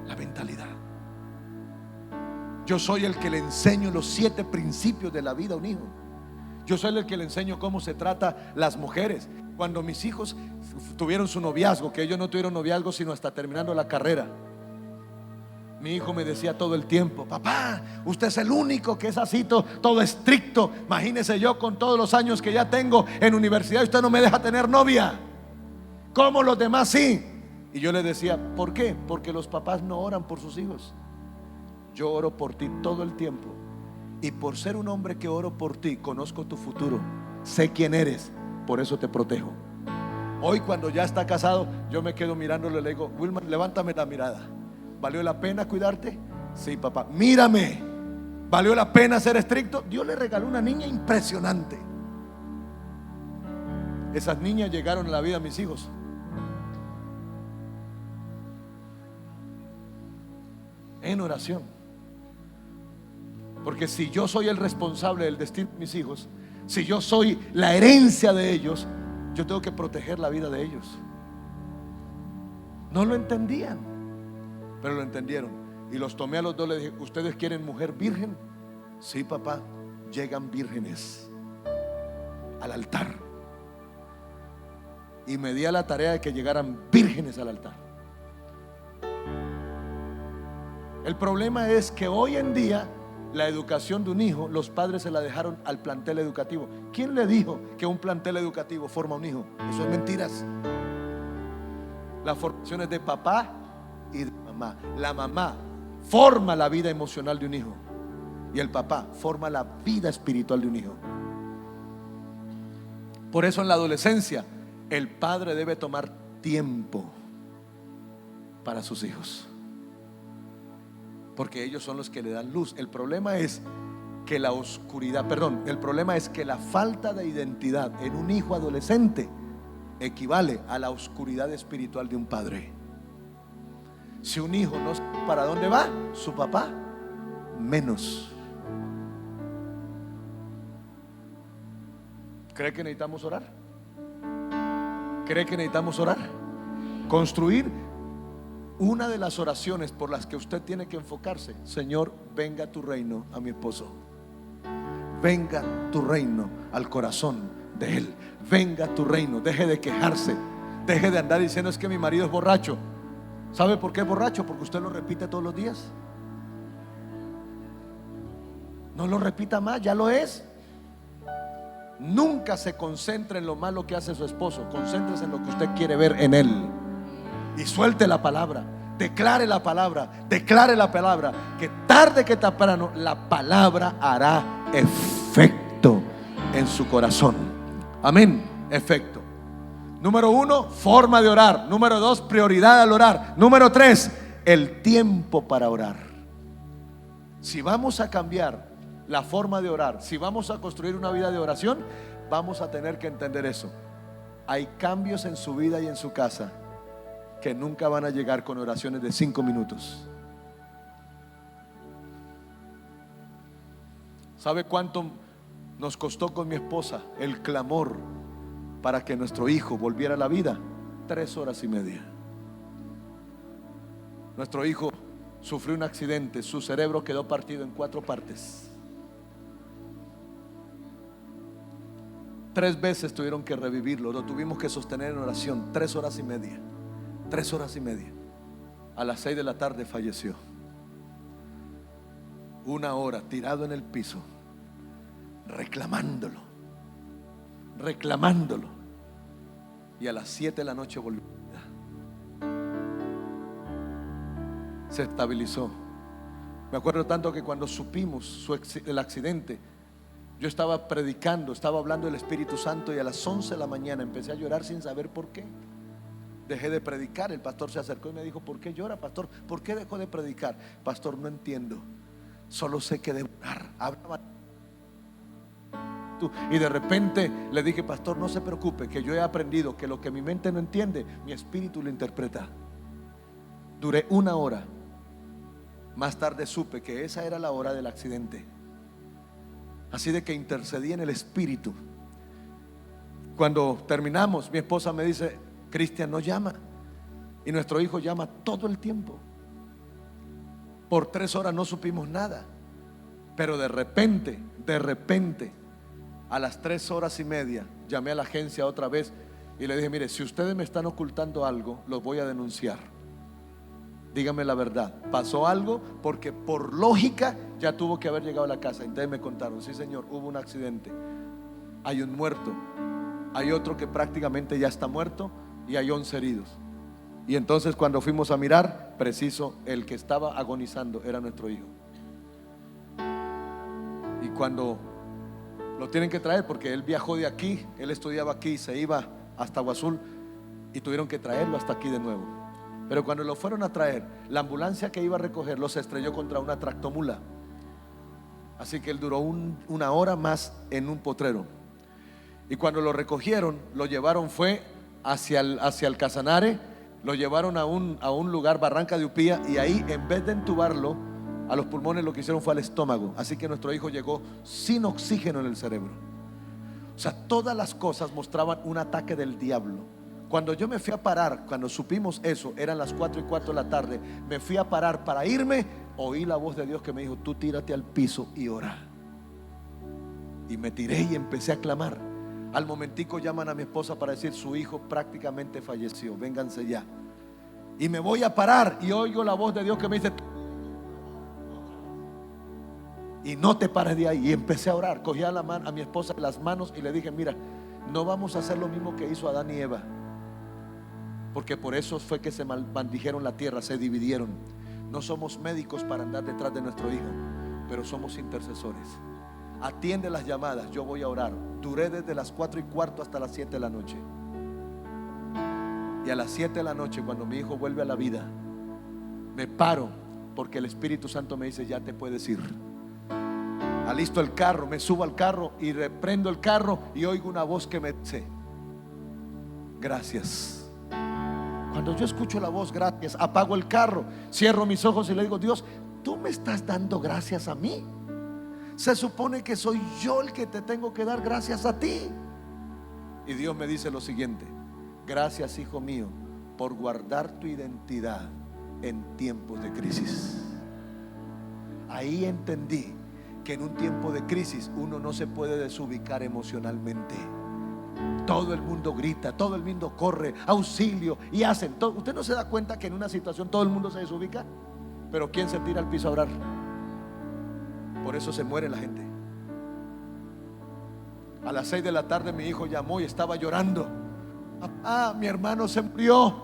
La mentalidad. Yo soy el que le enseño los 7 principios de la vida a un hijo. Yo soy el que le enseño cómo se trata las mujeres. Cuando mis hijos tuvieron su noviazgo, que ellos no tuvieron noviazgo sino hasta terminando la carrera, mi hijo me decía todo el tiempo: papá, usted es el único que es así, todo estricto. Imagínese yo con todos los años que ya tengo en universidad, usted no me deja tener novia. ¿Cómo los demás sí? Y yo le decía: ¿por qué? Porque los papás no oran por sus hijos. Yo oro por ti todo el tiempo, y por ser un hombre que oro por ti, conozco tu futuro, sé quién eres, por eso te protejo. Hoy, cuando ya está casado, yo me quedo mirándolo y le digo: Wilmar, levántame la mirada. ¿Valió la pena cuidarte? Sí, papá. Mírame, ¿valió la pena ser estricto? Dios le regaló una niña impresionante. Esas niñas llegaron a la vida de mis hijos. En oración. Porque si yo soy el responsable del destino de mis hijos, si yo soy la herencia de ellos, yo tengo que proteger la vida de ellos. No lo entendían, pero lo entendieron. Y los tomé a los dos, les dije: ¿ustedes quieren mujer virgen? Sí, papá. Llegan vírgenes al altar. Y me di a la tarea de que llegaran vírgenes al altar. El problema es que hoy en día la educación de un hijo, los padres se la dejaron al plantel educativo. ¿Quién le dijo que un plantel educativo forma un hijo? Eso es mentiras. La formación es de papá y de mamá. La mamá forma la vida emocional de un hijo y el papá forma la vida espiritual de un hijo. Por eso en la adolescencia el padre debe tomar tiempo para sus hijos, porque ellos son los que le dan luz. El problema es que la oscuridad, perdón, el problema es que la falta de identidad en un hijo adolescente equivale a la oscuridad espiritual de un padre. Si un hijo no sabe para dónde va, su papá menos. ¿Cree que necesitamos orar? ¿Cree que necesitamos orar? Construir una de las oraciones por las que usted tiene que enfocarse: Señor, venga tu reino a mi esposo. Venga tu reino al corazón de él. Venga tu reino. Deje de quejarse. Deje de andar diciendo: es que mi marido es borracho. ¿Sabe por qué es borracho? Porque usted lo repite todos los días. No lo repita más, ya lo es. Nunca se concentre en lo malo que hace su esposo. Concéntrese en lo que usted quiere ver en él. Y suelte la palabra. Declare la palabra. Declare la palabra. Que tarde que temprano la palabra hará efecto en su corazón. Amén. Efecto. Número 1, forma de orar. Número 2, prioridad al orar. Número 3, el tiempo para orar. Si vamos a cambiar la forma de orar, si vamos a construir una vida de oración, vamos a tener que entender eso. Hay cambios en su vida y en su casa que nunca van a llegar con oraciones de 5 minutos. ¿Sabe cuánto nos costó con mi esposa el clamor para que nuestro hijo volviera a la vida? 3 horas y media. Nuestro hijo sufrió un accidente, su cerebro quedó partido en 4 partes. 3 veces tuvieron que revivirlo, lo tuvimos que sostener en oración. 3 horas y media. 3 horas y media. A las 6 de la tarde falleció. 1 hora tirado en el piso, reclamándolo. Y a las 7 de la noche volvió. Se estabilizó. Me acuerdo tanto que cuando supimos el accidente, yo estaba predicando, estaba hablando del Espíritu Santo, y a las 11 de la mañana empecé a llorar sin saber por qué. Dejé de predicar. El pastor se acercó y me dijo: ¿por qué llora, pastor? ¿Por qué dejó de predicar? Pastor, no entiendo. Solo sé que debo orar. Hablaba. Y de repente le dije: pastor, no se preocupe, que yo he aprendido que lo que mi mente no entiende, mi espíritu lo interpreta. Duré 1 hora. Más tarde supe que esa era la hora del accidente. Así de que intercedí en el espíritu. Cuando terminamos, mi esposa me dice: Cristian no llama. Y nuestro hijo llama todo el tiempo. Por 3 horas no supimos nada. Pero de repente, a las 3 horas y media, llamé a la agencia otra vez y le dije: mire, si ustedes me están ocultando algo, los voy a denunciar. Díganme la verdad, ¿pasó algo? Porque por lógica ya tuvo que haber llegado a la casa. Entonces me contaron: sí, señor, hubo un accidente, hay un muerto, hay otro que prácticamente ya está muerto y hay 11 heridos. Y entonces cuando fuimos a mirar, preciso, el que estaba agonizando era nuestro hijo. Y cuando lo tienen que traer, porque él viajó de aquí, él estudiaba aquí, se iba hasta Aguazul, y tuvieron que traerlo hasta aquí de nuevo. Pero cuando lo fueron a traer, la ambulancia que iba a recogerlo se estrelló contra una tractomula. Así que él duró 1 hora más en un potrero. Y cuando lo recogieron, lo llevaron, fue hacia el Casanare, lo llevaron a un lugar, Barranca de Upía, y ahí, en vez de entubarlo a los pulmones, lo que hicieron fue al estómago. Así que nuestro hijo llegó sin oxígeno en el cerebro. O sea, todas las cosas mostraban un ataque del diablo. Cuando yo me fui a parar, cuando supimos eso, eran las 4:15 de la tarde, me fui a parar para irme, oí la voz de Dios que me dijo: tú tírate al piso y ora. Y me tiré y empecé a clamar. Al momentico llaman a mi esposa para decir: su hijo prácticamente falleció, vénganse ya. Y me voy a parar y oigo la voz de Dios que me dice: y no te pares de ahí. Y empecé a orar. Cogí a mi esposa en las manos y le dije: mira, no vamos a hacer lo mismo que hizo Adán y Eva, porque por eso fue que se maldijeron la tierra, se dividieron. No somos médicos para andar detrás de nuestro hijo, pero somos intercesores. Atiende las llamadas, yo voy a orar. Duré desde las 4:15 hasta las 7 de la noche. Y a las 7 de la noche, cuando mi hijo vuelve a la vida, me paro, porque el Espíritu Santo me dice: ya te puedes ir. Alisto el carro, me subo al carro y reprendo el carro y oigo una voz que me dice: gracias. Cuando yo escucho la voz gracias, apago el carro, cierro mis ojos y le digo: Dios, ¿tú me estás dando gracias a mí? Se supone que soy yo el que te tengo que dar gracias a ti. Y Dios me dice lo siguiente: gracias, hijo mío, por guardar tu identidad en tiempos de crisis. Ahí entendí que en un tiempo de crisis uno no se puede desubicar emocionalmente. Todo el mundo grita, todo el mundo corre, auxilio, y hacen todo. ¿Usted no se da cuenta que en una situación todo el mundo se desubica? Pero ¿quién se tira al piso a orar? Por eso se muere la gente. A las 6 de la tarde mi hijo llamó y estaba llorando: papá, mi hermano se murió.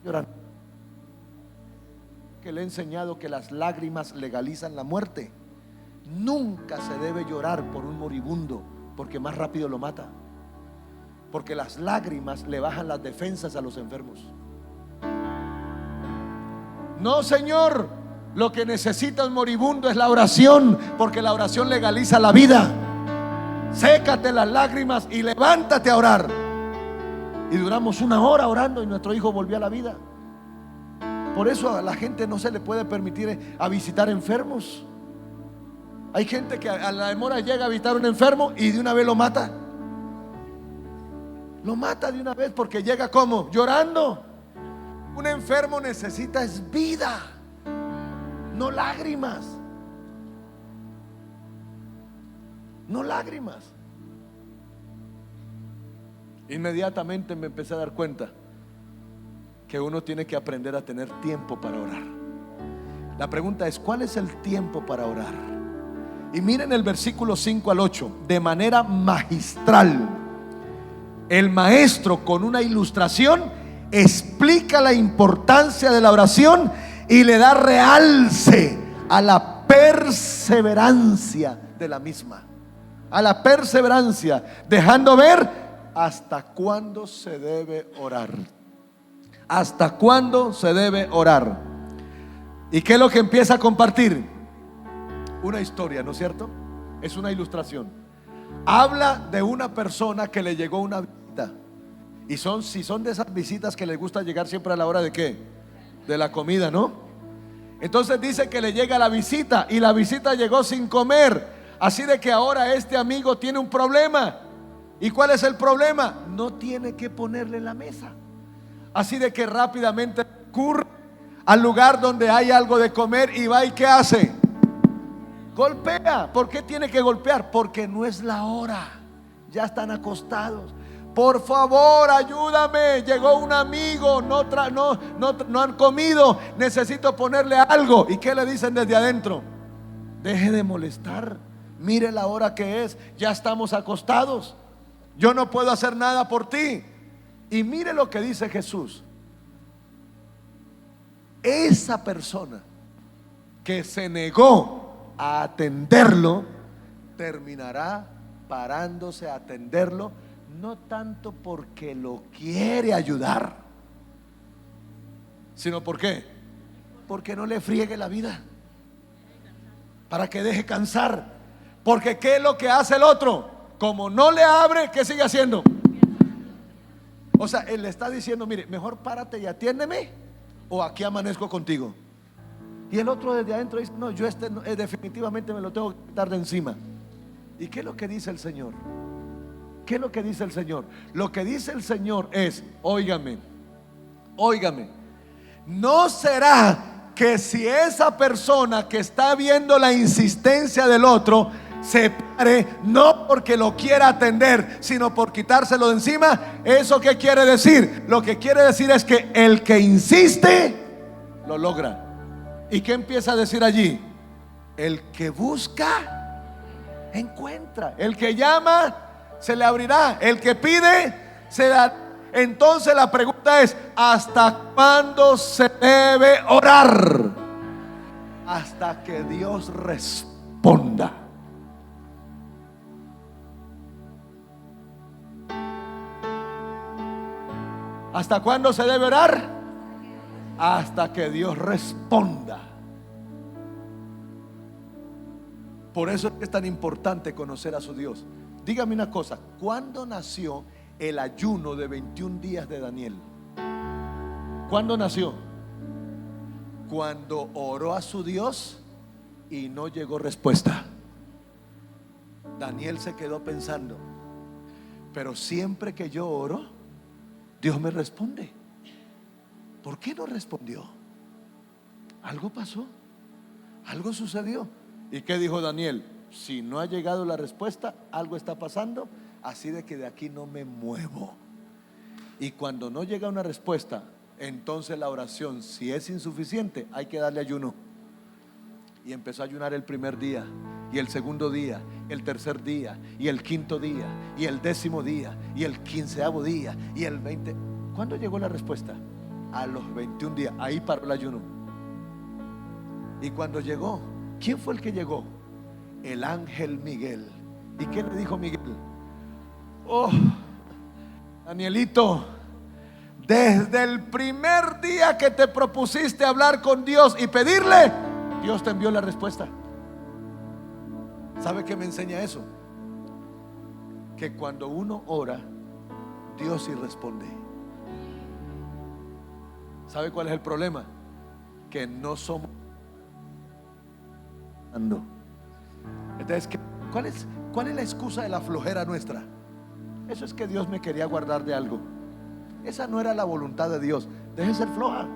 Llorando. Que le he enseñado que las lágrimas legalizan la muerte. Nunca se debe llorar por un moribundo, porque más rápido lo mata. Porque las lágrimas le bajan las defensas a los enfermos. No, Señor, lo que necesita un moribundo es la oración, porque la oración legaliza la vida. Sécate las lágrimas y levántate a orar. Y duramos 1 hora orando y nuestro hijo volvió a la vida. Por eso a la gente no se le puede permitir a visitar enfermos. Hay gente que a la demora llega a visitar a un enfermo y de una vez lo mata. Lo mata de una vez porque llega como llorando. Un enfermo necesita es vida, no lágrimas. No lágrimas. Inmediatamente me empecé a dar cuenta que uno tiene que aprender a tener tiempo para orar. La pregunta es: ¿cuál es el tiempo para orar? Y miren el versículo 5 al 8. De manera magistral, el maestro, con una ilustración, explica la importancia de la oración y le da realce a la perseverancia de la misma. A la perseverancia, dejando ver hasta cuándo se debe orar. ¿Hasta cuándo se debe orar? ¿Y qué es lo que empieza a compartir? Una historia, ¿no es cierto? Es una ilustración. Habla de una persona que le llegó una visita. Y si son de esas visitas que les gusta llegar siempre a la hora de ¿qué? De la comida, ¿no? Entonces dice que le llega la visita y la visita llegó sin comer. Así de que ahora este amigo tiene un problema. ¿Y cuál es el problema? No tiene que ponerle en la mesa. Así de que rápidamente corre al lugar donde hay algo de comer y va, y ¿qué hace? Golpea. ¿Por qué tiene que golpear? Porque no es la hora. Ya están acostados. Por favor, ayúdame. Llegó un amigo, no han comido. Necesito ponerle algo. ¿Y qué le dicen desde adentro? Deje de molestar. Mire la hora que es. Ya estamos acostados. Yo no puedo hacer nada por ti. Y mire lo que dice Jesús: esa persona que se negó a atenderlo terminará parándose a atenderlo, no tanto porque lo quiere ayudar, sino ¿por qué? Porque no le friegue la vida, para que deje cansar. Porque ¿qué es lo que hace el otro? Como no le abre, ¿qué sigue haciendo? O sea, él le está diciendo: mire, mejor párate y atiéndeme, o aquí amanezco contigo. Y el otro desde adentro dice: no, yo definitivamente me lo tengo que quitar de encima. ¿Y qué es lo que dice el Señor? ¿Qué es lo que dice el Señor? Lo que dice el Señor es: óigame, ¿no será que si esa persona que está viendo la insistencia del otro se pare, no porque lo quiera atender, sino por quitárselo de encima? ¿Eso qué quiere decir? Lo que quiere decir es que el que insiste lo logra. ¿Y qué empieza a decir allí? El que busca encuentra, el que llama se le abrirá, el que pide se da. Entonces la pregunta es: ¿hasta cuándo se debe orar? Hasta que Dios responda. ¿Hasta cuándo se debe orar? Hasta que Dios responda. Por eso es tan importante conocer a su Dios. Dígame una cosa: ¿cuándo nació el ayuno de 21 días de Daniel? ¿Cuándo nació? Cuando oró a su Dios y no llegó respuesta. Daniel se quedó pensando: pero siempre que yo oro, Dios me responde. ¿Por qué no respondió? Algo pasó, algo sucedió. ¿Y qué dijo Daniel? Si no ha llegado la respuesta, algo está pasando, así de que de aquí no me muevo. Y cuando no llega una respuesta, entonces la oración, si es insuficiente, hay que darle ayuno. Y empezó a ayunar el primer día, y el segundo día, el tercer día, y el quinto día, y el 10º día, y el 15º día, y el 20. ¿Cuándo llegó la respuesta? A los 21 días. Ahí paró el ayuno. Y cuando llegó, ¿quién fue el que llegó? El ángel Miguel. ¿Y qué le dijo Miguel? Oh, Danielito, desde el primer día que te propusiste hablar con Dios y pedirle, Dios te envió la respuesta. ¿Sabe qué me enseña eso? Que cuando uno ora, Dios sí responde. ¿Sabe cuál es el problema? Que no somos. Entonces, ¿cuál es la excusa de la flojera nuestra? Eso es que Dios me quería guardar de algo. Esa no era la voluntad de Dios. Deje de ser floja.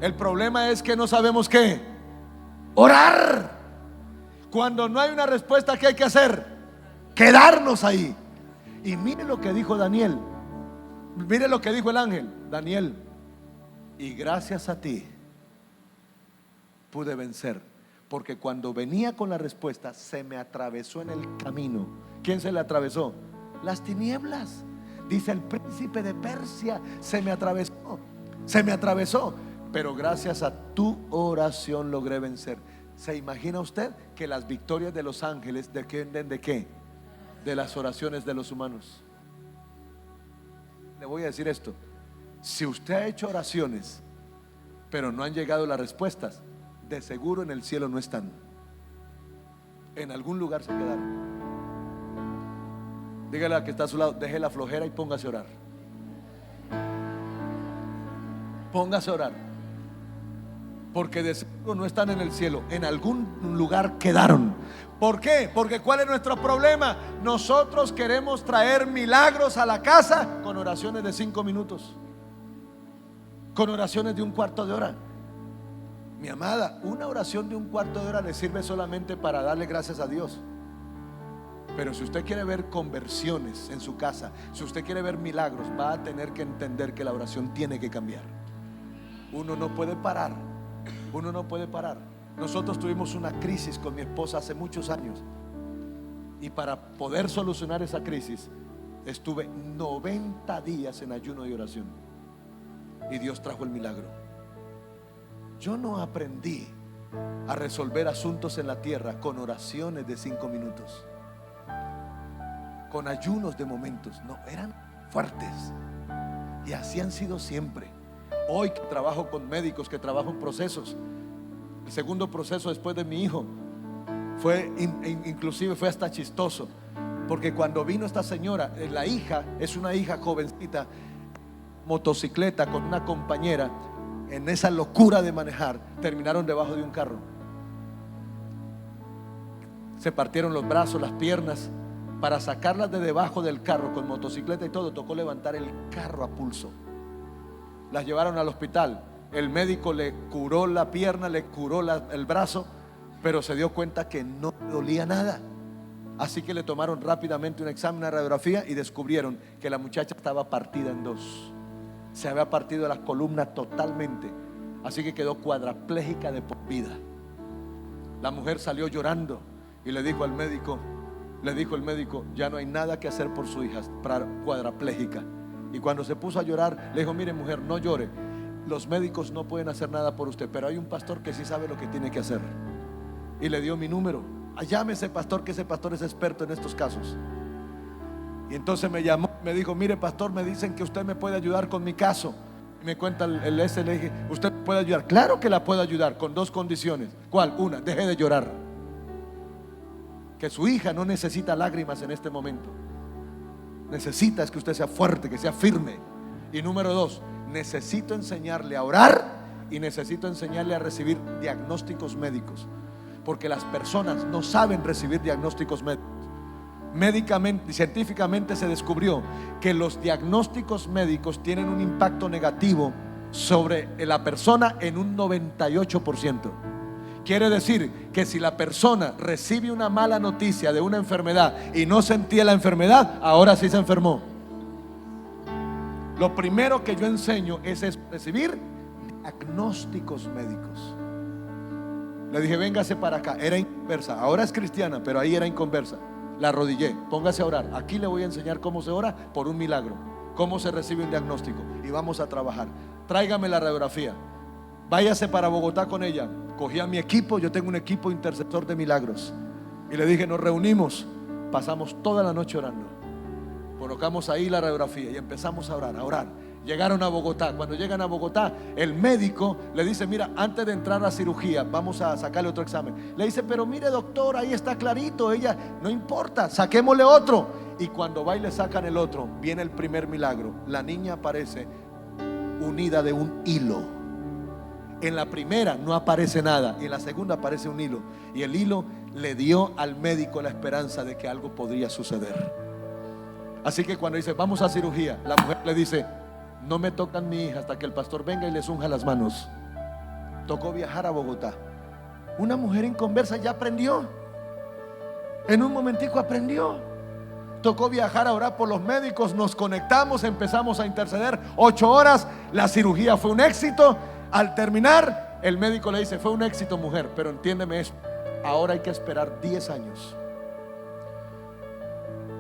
El problema es que no sabemos qué orar. Cuando no hay una respuesta, ¿qué hay que hacer? Quedarnos ahí. Y mire lo que dijo Daniel. Mire lo que dijo el ángel. Daniel, y gracias a ti pude vencer, porque cuando venía con la respuesta se me atravesó en el camino. ¿Quién se le atravesó? Las tinieblas. Dice: el príncipe de Persia se me atravesó, pero gracias a tu oración logré vencer. ¿Se imagina usted que las victorias de los ángeles dependen de qué? De las oraciones de los humanos. Le voy a decir esto: si usted ha hecho oraciones pero no han llegado las respuestas, de seguro en el cielo no están. En algún lugar se quedaron. Dígale a que está a su lado: deje la flojera y póngase a orar. Póngase a orar. Porque de seguro no están en el cielo, en algún lugar quedaron. ¿Por qué? Porque ¿cuál es nuestro problema? Nosotros queremos traer milagros a la casa con oraciones de 5 minutos, con oraciones de un cuarto de hora. Mi amada, una oración de un cuarto de hora le sirve solamente para darle gracias a Dios. Pero si usted quiere ver conversiones en su casa, si usted quiere ver milagros, va a tener que entender que la oración tiene que cambiar. Uno no puede parar. Uno no puede parar. Nosotros tuvimos una crisis con mi esposa hace muchos años, y para poder solucionar esa crisis estuve 90 días en ayuno y oración, y Dios trajo el milagro. Yo no aprendí a resolver asuntos en la tierra con oraciones de 5 minutos, con ayunos de momentos. No, eran fuertes, y así han sido siempre. Hoy que trabajo con médicos, que trabajo en procesos, el segundo proceso después de mi hijo fue inclusive fue hasta chistoso, porque cuando vino esta señora, la hija es una hija jovencita, motocicleta con una compañera, en esa locura de manejar, terminaron debajo de un carro. Se partieron los brazos, las piernas. Para sacarlas de debajo del carro con motocicleta y todo, tocó levantar el carro a pulso. Las llevaron al hospital. El médico le curó la pierna, le curó el brazo, pero se dio cuenta que no dolía nada. Así que le tomaron rápidamente un examen, una radiografía, y descubrieron que la muchacha estaba partida en dos. Se había partido la columna totalmente. Así que quedó cuadraplégica de por vida. La mujer salió llorando y le dijo al médico, ya no hay nada que hacer por su hija cuadraplégica. Y cuando se puso a llorar, le dijo: mire, mujer, no llore, los médicos no pueden hacer nada por usted, pero hay un pastor que sí sabe lo que tiene que hacer. Y le dio mi número: llame a ese pastor, que ese pastor es experto en estos casos. Y entonces me llamó, me dijo: mire, pastor, me dicen que usted me puede ayudar con mi caso. Y me cuenta el ese, le dije: ¿usted me puede ayudar? Claro que la puedo ayudar, con dos condiciones. ¿Cuál? Una, deje de llorar. Que su hija no necesita lágrimas en este momento. Necesita es que usted sea fuerte, que sea firme. Y número dos, necesito enseñarle a orar y necesito enseñarle a recibir diagnósticos médicos, porque las personas no saben recibir diagnósticos médicos. Médicamente, científicamente se descubrió que los diagnósticos médicos tienen un impacto negativo sobre la persona en un 98%. Quiere decir que si la persona recibe una mala noticia de una enfermedad y no sentía la enfermedad, ahora sí se enfermó. Lo primero que yo enseño es recibir diagnósticos médicos. Le dije: véngase para acá. Era inconversa, ahora es cristiana, pero ahí era inconversa. La arrodillé: póngase a orar. Aquí le voy a enseñar cómo se ora por un milagro, cómo se recibe un diagnóstico, y vamos a trabajar. Tráigame la radiografía. Váyase para Bogotá con ella. Cogí a mi equipo, yo tengo un equipo intercesor de milagros, y le dije: nos reunimos, pasamos toda la noche orando, colocamos ahí la radiografía y empezamos a orar, a orar. Llegaron a Bogotá. Cuando llegan a Bogotá, el médico le dice: mira, antes de entrar a cirugía vamos a sacarle otro examen. Le dice: pero mire, doctor, ahí está clarito. Ella: no importa, saquémosle otro. Y cuando va y le sacan el otro, viene el primer milagro. La niña aparece unida de un hilo. En la primera no aparece nada, y en la segunda aparece un hilo. Y el hilo le dio al médico la esperanza de que algo podría suceder. Así que cuando dice: vamos a cirugía, la mujer le dice: no me tocan mi hija hasta que el pastor venga y les unja las manos. Tocó viajar a Bogotá. Una mujer inconversa ya aprendió. En un momentico aprendió. Tocó viajar a orar por los médicos. Nos conectamos, empezamos a interceder 8 horas. La cirugía fue un éxito. Al terminar, el médico le dice: fue un éxito, mujer, pero entiéndeme esto, ahora hay que esperar 10 años.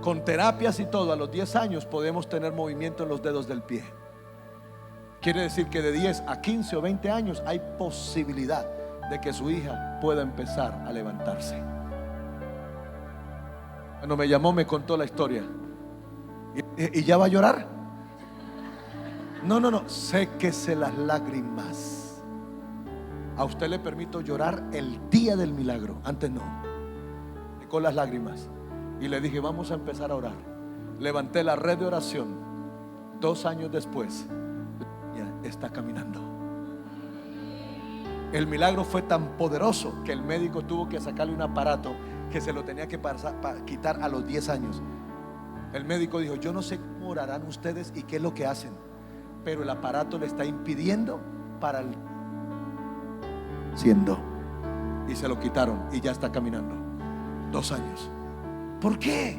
Con terapias y todo, a los 10 años podemos tener movimiento en los dedos del pie. Quiere decir que de 10 a 15 o 20 años hay posibilidad de que su hija pueda empezar a levantarse. Cuando me llamó, me contó la historia. ¿Y ya va a llorar? No, séquese las lágrimas. A usted le permito llorar el día del milagro, antes no. Con las lágrimas. Y le dije: vamos a empezar a orar. Levanté la red de oración. 2 años después, ya está caminando. El milagro fue tan poderoso que el médico tuvo que sacarle un aparato que se lo tenía que quitar a los 10 años. El médico dijo: yo no sé cómo orarán ustedes y qué es lo que hacen, pero el aparato le está impidiendo para el siendo. Y se lo quitaron y ya está caminando. 2 años. ¿Por qué?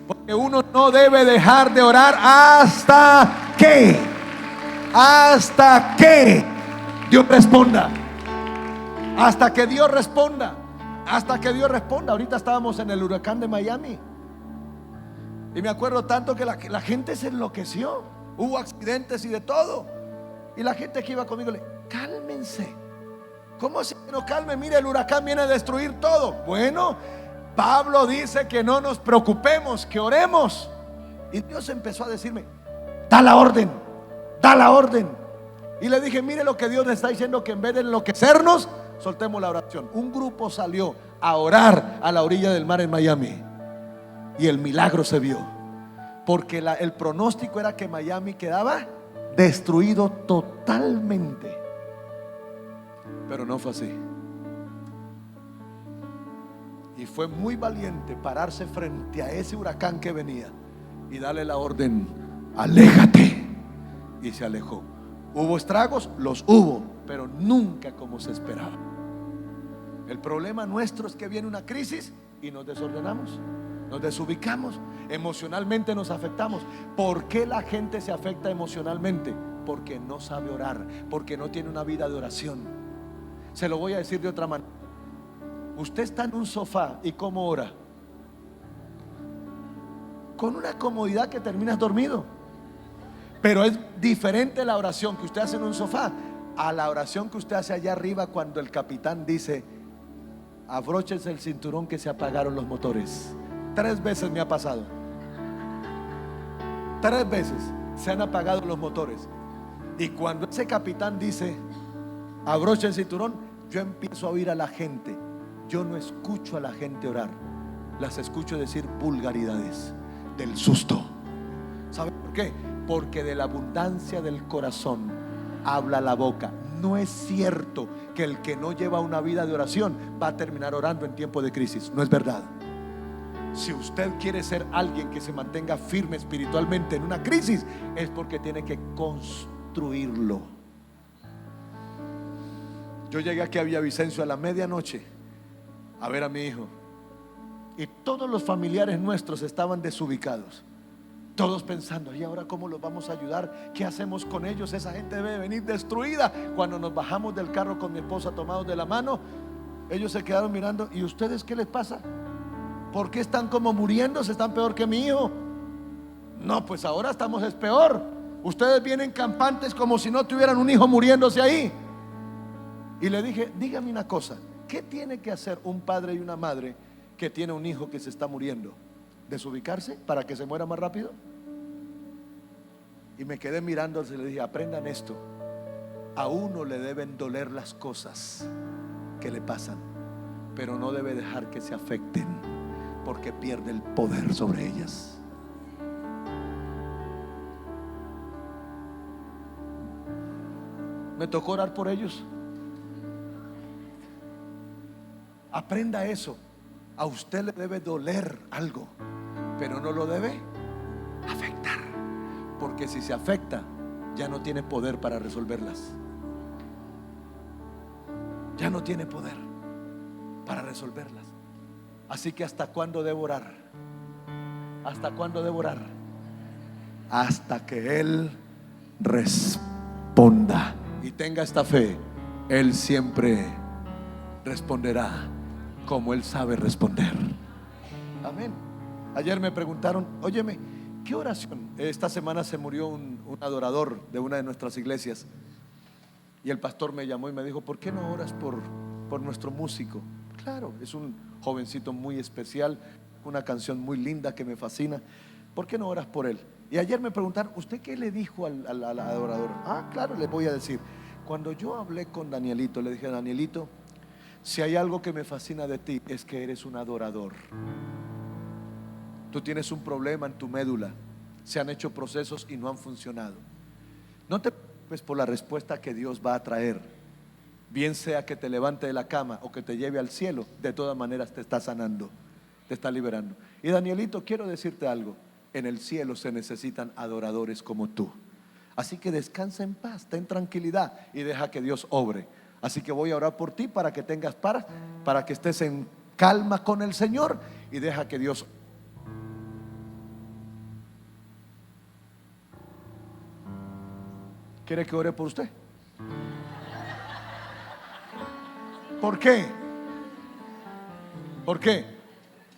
Porque uno no debe dejar de orar hasta que Dios responda. Hasta que Dios responda. Hasta que Dios responda. Ahorita estábamos en el huracán de Miami y me acuerdo tanto que la gente se enloqueció. Hubo accidentes y de todo. Y la gente que iba conmigo le: cálmense. ¿Cómo así que no calme? Mire, el huracán viene a destruir todo. Bueno, Pablo dice que no nos preocupemos, que oremos. Y Dios empezó a decirme: da la orden, da la orden. Y le dije: mire lo que Dios le está diciendo, que en vez de enloquecernos, soltemos la oración. Un grupo salió a orar a la orilla del mar en Miami y el milagro se vio. Porque el pronóstico era que Miami quedaba destruido totalmente. Pero no fue así. Y fue muy valiente pararse frente a ese huracán que venía y darle la orden: aléjate. Y se alejó. ¿Hubo estragos? Los hubo, pero nunca como se esperaba. El problema nuestro es que viene una crisis y nos desordenamos, nos desubicamos, emocionalmente nos afectamos. ¿Por qué la gente se afecta emocionalmente? Porque no sabe orar, porque no tiene una vida de oración. Se lo voy a decir de otra manera. Usted está en un sofá y ¿cómo ora? Con una comodidad que terminas dormido. Pero es diferente la oración que usted hace en un sofá a la oración que usted hace allá arriba cuando el capitán dice: abróchense el cinturón que se apagaron los motores. 3 veces me ha pasado. 3 veces se han apagado los motores. Y cuando ese capitán dice: abrocha el cinturón, yo empiezo a oír a la gente. Yo no escucho a la gente orar, las escucho decir vulgaridades del susto. ¿Sabe por qué? Porque de la abundancia del corazón habla la boca. No es cierto que el que no lleva una vida de oración va a terminar orando en tiempo de crisis. No es verdad. Si usted quiere ser alguien que se mantenga firme espiritualmente en una crisis, es porque tiene que construirlo. Yo llegué aquí a Villavicencio a la medianoche a ver a mi hijo, y todos los familiares nuestros estaban desubicados. Todos pensando: ¿y ahora cómo los vamos a ayudar? ¿Qué hacemos con ellos? Esa gente debe venir destruida. Cuando nos bajamos del carro con mi esposa tomados de la mano, ellos se quedaron mirando: ¿y ustedes qué les pasa? ¿Por qué están como muriéndose? ¿Están peor que mi hijo? No, pues ahora estamos es peor. Ustedes vienen campantes como si no tuvieran un hijo muriéndose ahí. Y le dije: dígame una cosa, ¿qué tiene que hacer un padre y una madre que tiene un hijo que se está muriendo? ¿Desubicarse para que se muera más rápido? Y me quedé mirándose y le dije: aprendan esto. A uno le deben doler las cosas que le pasan, pero no debe dejar que se afecten, porque pierde el poder sobre ellas. Me tocó orar por ellos. Aprenda eso. A usted le debe doler algo, pero no lo debe afectar, porque si se afecta, ya no tiene poder para resolverlas. Ya no tiene poder para resolverlas. Así que ¿hasta cuándo debo orar? ¿Hasta cuándo debo orar? Hasta que Él responda. Y tenga esta fe: Él siempre responderá como Él sabe responder. Amén. Ayer me preguntaron: óyeme, ¿qué oración? Esta semana se murió un adorador de una de nuestras iglesias, y el pastor me llamó y me dijo: ¿por qué no oras por nuestro músico? Claro, es un jovencito muy especial, una canción muy linda que me fascina. ¿Por qué no oras por él? Y ayer me preguntaron: ¿usted qué le dijo al adorador? Ah, claro, le voy a decir. Cuando yo hablé con Danielito, le dije: Danielito, si hay algo que me fascina de ti, es que eres un adorador. Tú tienes un problema en tu médula, se han hecho procesos y no han funcionado. No te preocupes por la respuesta que Dios va a traer, bien sea que te levante de la cama o que te lleve al cielo. De todas maneras te está sanando, te está liberando. Y Danielito, quiero decirte algo: en el cielo se necesitan adoradores como tú. Así que descansa en paz, ten tranquilidad y deja que Dios obre. Así que voy a orar por ti para que tengas paz, para que estés en calma con el Señor, y deja que Dios. ¿Quiere que ore por usted? ¿Por qué? ¿Por qué?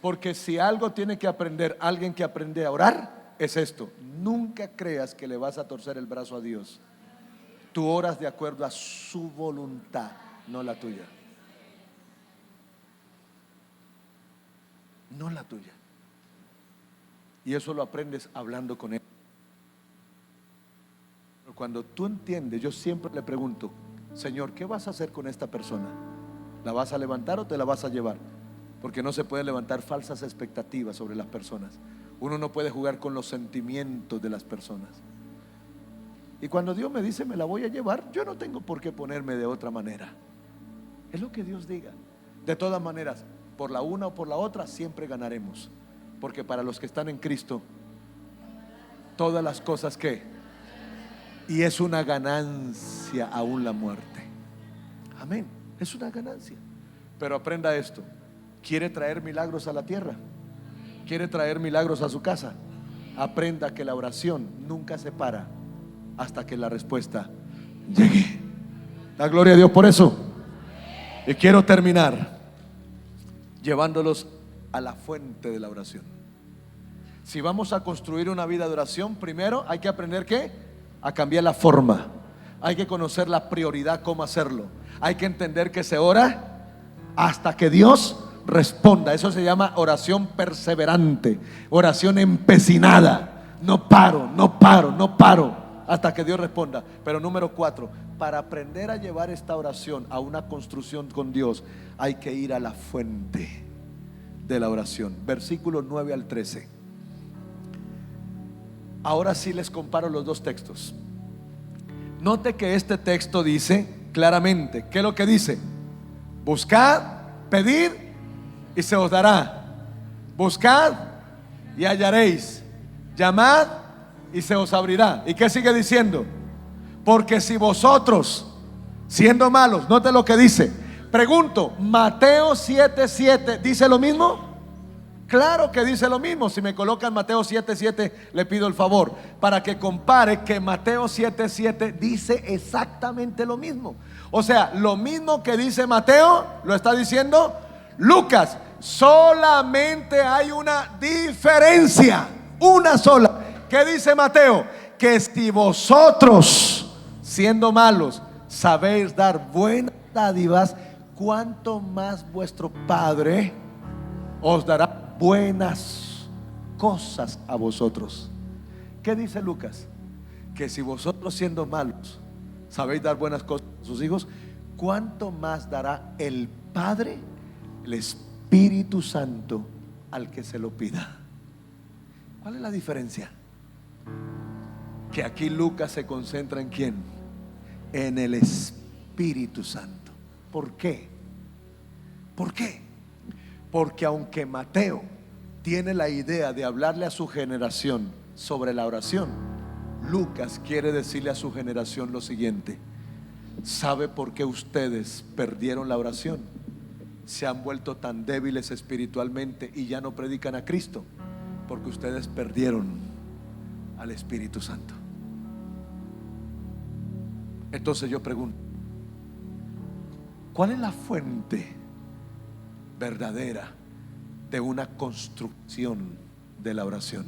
Porque si algo tiene que aprender alguien que aprende a orar, es esto: nunca creas que le vas a torcer el brazo a Dios. Tú oras de acuerdo a su voluntad, no la tuya. No la tuya. Y eso lo aprendes hablando con Él. Cuando tú entiendes, yo siempre le pregunto: Señor, ¿qué vas a hacer con esta persona? ¿La vas a levantar o te la vas a llevar? Porque no se puede levantar falsas expectativas sobre las personas. Uno no puede jugar con los sentimientos de las personas. Y cuando Dios me dice: me la voy a llevar, yo no tengo por qué ponerme de otra manera. Es lo que Dios diga. De todas maneras, por la una o por la otra, siempre ganaremos. Porque para los que están en Cristo, todas las cosas que, y es una ganancia aún la muerte. Amén. Es una ganancia. Pero aprenda esto: ¿quiere traer milagros a la tierra? ¿Quiere traer milagros a su casa? Aprenda que la oración nunca se para hasta que la respuesta llegue. Da gloria a Dios por eso. Y quiero terminar llevándolos a la fuente de la oración. Si vamos a construir una vida de oración, primero hay que aprender ¿qué? a cambiar la forma. Hay que conocer la prioridad, cómo hacerlo. Hay que entender que se ora hasta que Dios responda. Eso se llama oración perseverante, oración empecinada. No paro, no paro, no paro hasta que Dios responda. Pero número 4, para aprender a llevar esta oración a una construcción con Dios, hay que ir a la fuente de la oración. Versículos 9 al 13. Ahora sí les comparo los dos textos. Note que este texto dice claramente, ¿qué es lo que dice? Buscad, pedid y se os dará. Buscad y hallaréis. Llamad y se os abrirá. ¿Y qué sigue diciendo? Porque si vosotros, siendo malos, note lo que dice. Pregunto, Mateo 7:7 ¿dice lo mismo? Claro que dice lo mismo. Si me colocan Mateo 7:7, le pido el favor para que compare que Mateo 7:7 dice exactamente lo mismo. O sea, lo mismo que dice Mateo lo está diciendo Lucas. Solamente hay una diferencia, una sola. ¿Qué dice Mateo? Que si vosotros, siendo malos, sabéis dar buenas dádivas, cuánto más vuestro Padre os dará buenas cosas a vosotros. ¿Qué dice Lucas? Que si vosotros, siendo malos, sabéis dar buenas cosas a sus hijos, cuánto más dará el Padre, el Espíritu Santo, al que se lo pida. ¿Cuál es la diferencia? Que aquí Lucas se concentra en ¿quién? En el Espíritu Santo. ¿Por qué? ¿Por qué? Porque aunque Mateo tiene la idea de hablarle a su generación sobre la oración, Lucas quiere decirle a su generación lo siguiente: ¿sabe por qué ustedes perdieron la oración? Se han vuelto tan débiles espiritualmente y ya no predican a Cristo, porque ustedes perdieron al Espíritu Santo. Entonces yo pregunto, ¿cuál es la fuente verdadera de una construcción de la oración?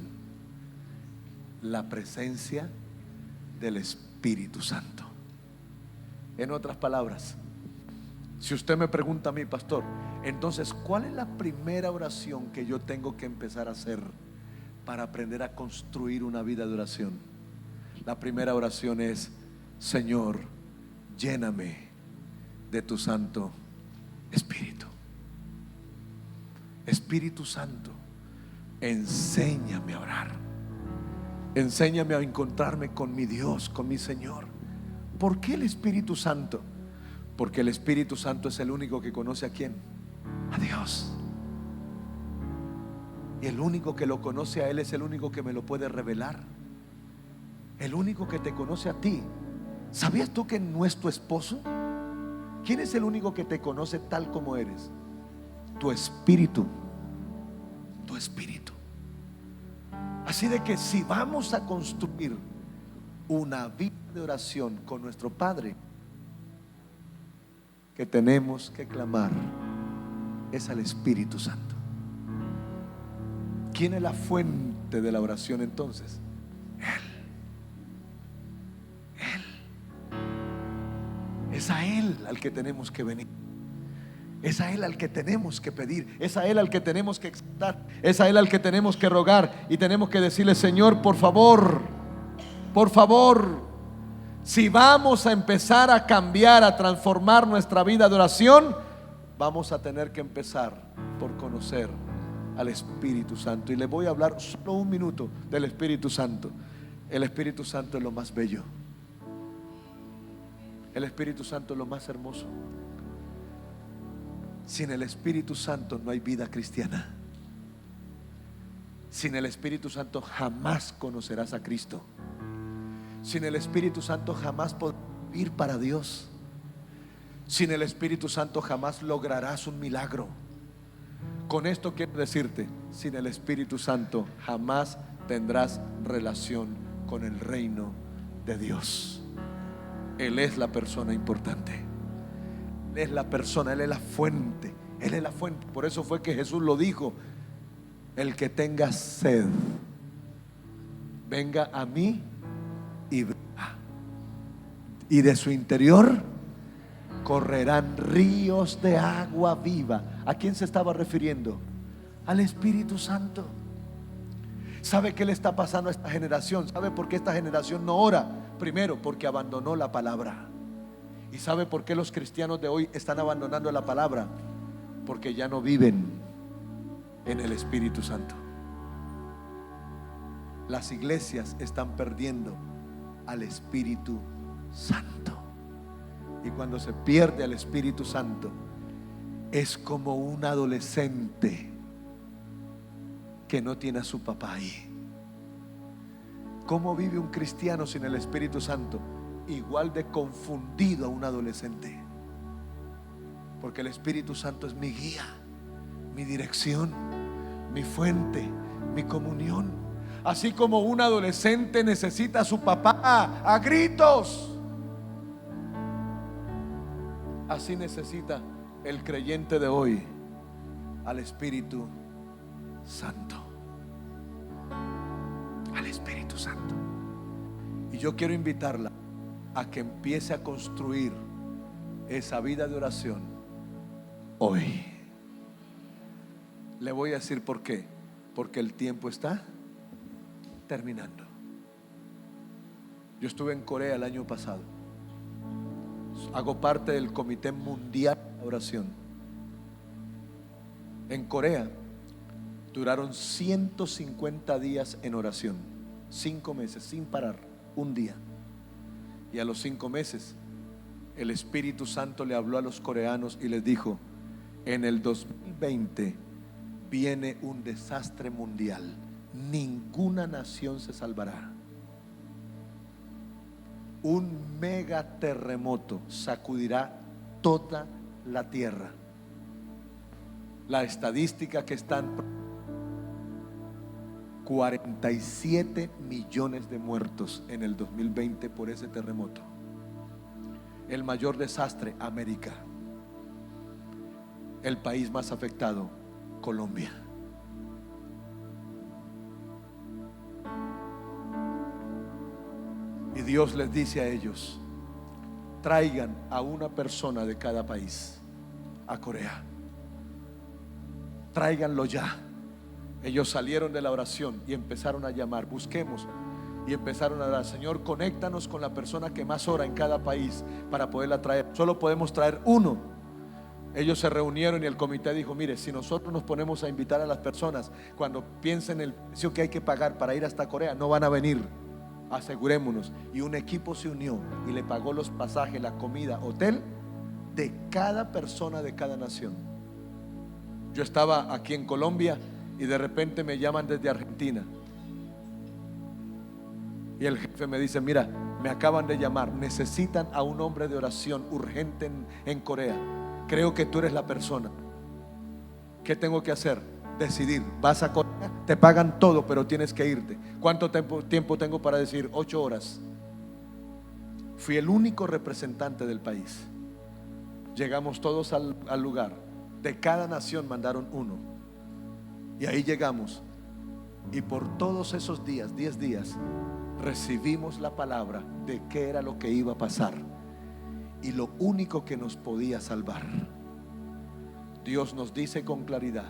La presencia del Espíritu Santo. En otras palabras, si usted me pregunta a mí, pastor, entonces, ¿cuál es la primera oración que yo tengo que empezar a hacer para aprender a construir una vida de oración? La primera oración es: Señor, lléname de tu Santo Espíritu. Espíritu Santo, enséñame a orar. Enséñame a encontrarme con mi Dios, con mi Señor. ¿Por qué el Espíritu Santo? Porque el Espíritu Santo es el único que conoce ¿a quién? A Dios. Y el único que lo conoce a Él es el único que me lo puede revelar. El único que te conoce a ti. ¿Sabías tú que no es tu esposo? ¿Quién es el único que te conoce tal como eres? Tu espíritu. Tu espíritu. Así de que si vamos a construir una vida de oración con nuestro Padre, que tenemos que clamar es al Espíritu Santo. ¿Quién es la fuente de la oración entonces? Él. Es a Él al que tenemos que venir. Es a Él al que tenemos que pedir. Es a Él al que tenemos que exaltar. Es a Él al que tenemos que rogar. Y tenemos que decirle: Señor, por favor, si vamos a empezar a cambiar, a transformar nuestra vida de oración, vamos a tener que empezar por conocer al Espíritu Santo. Y les voy a hablar solo un minuto del Espíritu Santo. El Espíritu Santo es lo más bello. El Espíritu Santo es lo más hermoso. Sin el Espíritu Santo no hay vida cristiana. Sin el Espíritu Santo jamás conocerás a Cristo. Sin el Espíritu Santo jamás podrás vivir para Dios. Sin el Espíritu Santo jamás lograrás un milagro. Con esto quiero decirte: sin el Espíritu Santo jamás tendrás relación con el reino de Dios. Él es la persona importante. Él es la persona, Él es la fuente. Él es la fuente. Por eso fue que Jesús lo dijo: el que tenga sed, venga a mí y beba. y de su interior correrán ríos de agua viva. ¿A quién se estaba refiriendo? Al Espíritu Santo. ¿Sabe qué le está pasando a esta generación? ¿Sabe por qué esta generación no ora? Primero, porque abandonó la palabra. ¿Y sabe por qué los cristianos de hoy están abandonando la palabra? Porque ya no viven en el Espíritu Santo. Las iglesias están perdiendo al Espíritu Santo. Y cuando se pierde al Espíritu Santo, es como un adolescente que no tiene a su papá ahí. ¿Cómo vive un cristiano sin el Espíritu Santo? Igual de confundido a un adolescente. Porque el Espíritu Santo es mi guía, mi dirección, mi fuente, mi comunión. Así como un adolescente necesita a su papá a gritos, así necesita el creyente de hoy al Espíritu Santo. Al Espíritu Santo. Y yo quiero invitarla a que empiece a construir esa vida de oración hoy. Le voy a decir por qué. Porque el tiempo está terminando. Yo estuve en Corea el año pasado. Hago parte del Comité Mundial de Oración. En Corea duraron 150 días en oración, 5 meses sin parar, un día. Y a los 5 meses el Espíritu Santo le habló a los coreanos y les dijo: en el 2020 viene un desastre mundial, ninguna nación se salvará. Un mega terremoto sacudirá toda la tierra. La estadística que están: 47 millones de muertos en el 2020 por ese terremoto. El mayor desastre, América. El país más afectado, Colombia. Y Dios les dice a ellos: traigan a una persona de cada país a Corea. Tráiganlo ya. Ellos salieron de la oración y empezaron a llamar: busquemos. Y empezaron a orar: Señor, conéctanos con la persona que más ora en cada país para poderla traer. Solo podemos traer uno. Ellos se reunieron y el comité dijo: mire, si nosotros nos ponemos a invitar a las personas, cuando piensen el precio que hay que pagar para ir hasta Corea, no van a venir. Asegurémonos. Y un equipo se unió y le pagó los pasajes, la comida, hotel de cada persona de cada nación. Yo estaba aquí en Colombia y de repente me llaman desde Argentina. Y el jefe me dice: mira, me acaban de llamar, necesitan a un hombre de oración urgente en Corea. Creo que tú eres la persona. ¿Qué tengo que hacer? Decidir. Vas a Corea, te pagan todo, pero tienes que irte. ¿Cuánto tiempo tengo para decir? 8 horas. Fui el único representante del país. Llegamos todos al lugar. De cada nación mandaron uno. Y ahí llegamos. Y por todos esos días, 10 días, recibimos la palabra de qué era lo que iba a pasar y lo único que nos podía salvar. Dios nos dice con claridad: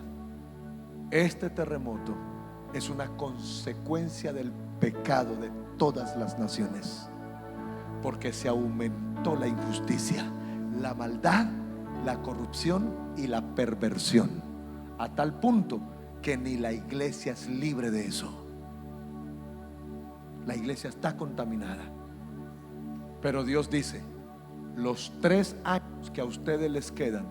este terremoto es una consecuencia del pecado de todas las naciones, porque se aumentó la injusticia, la maldad, la corrupción y la perversión, a tal punto que ni la iglesia es libre de eso. La iglesia está contaminada. Pero Dios dice: los 3 años que a ustedes les quedan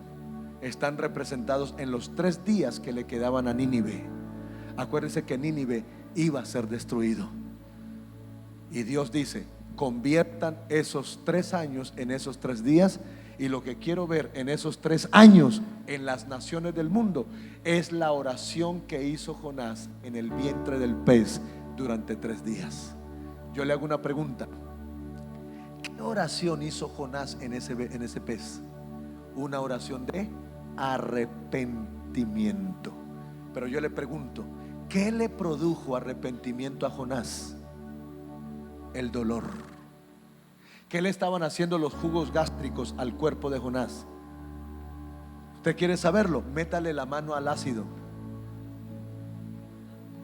están representados en los 3 días que le quedaban a Nínive. Acuérdense que Nínive iba a ser destruido. Y Dios dice: conviertan esos 3 años en esos 3 días. Y lo que quiero ver en esos 3 años en las naciones del mundo es la oración que hizo Jonás en el vientre del pez durante 3 días. Yo le hago una pregunta: ¿qué oración hizo Jonás en ese pez? Una oración de arrepentimiento. Pero yo le pregunto: ¿qué le produjo arrepentimiento a Jonás? El dolor. ¿Qué le estaban haciendo los jugos gástricos al cuerpo de Jonás? ¿Usted quiere saberlo? Métale la mano al ácido.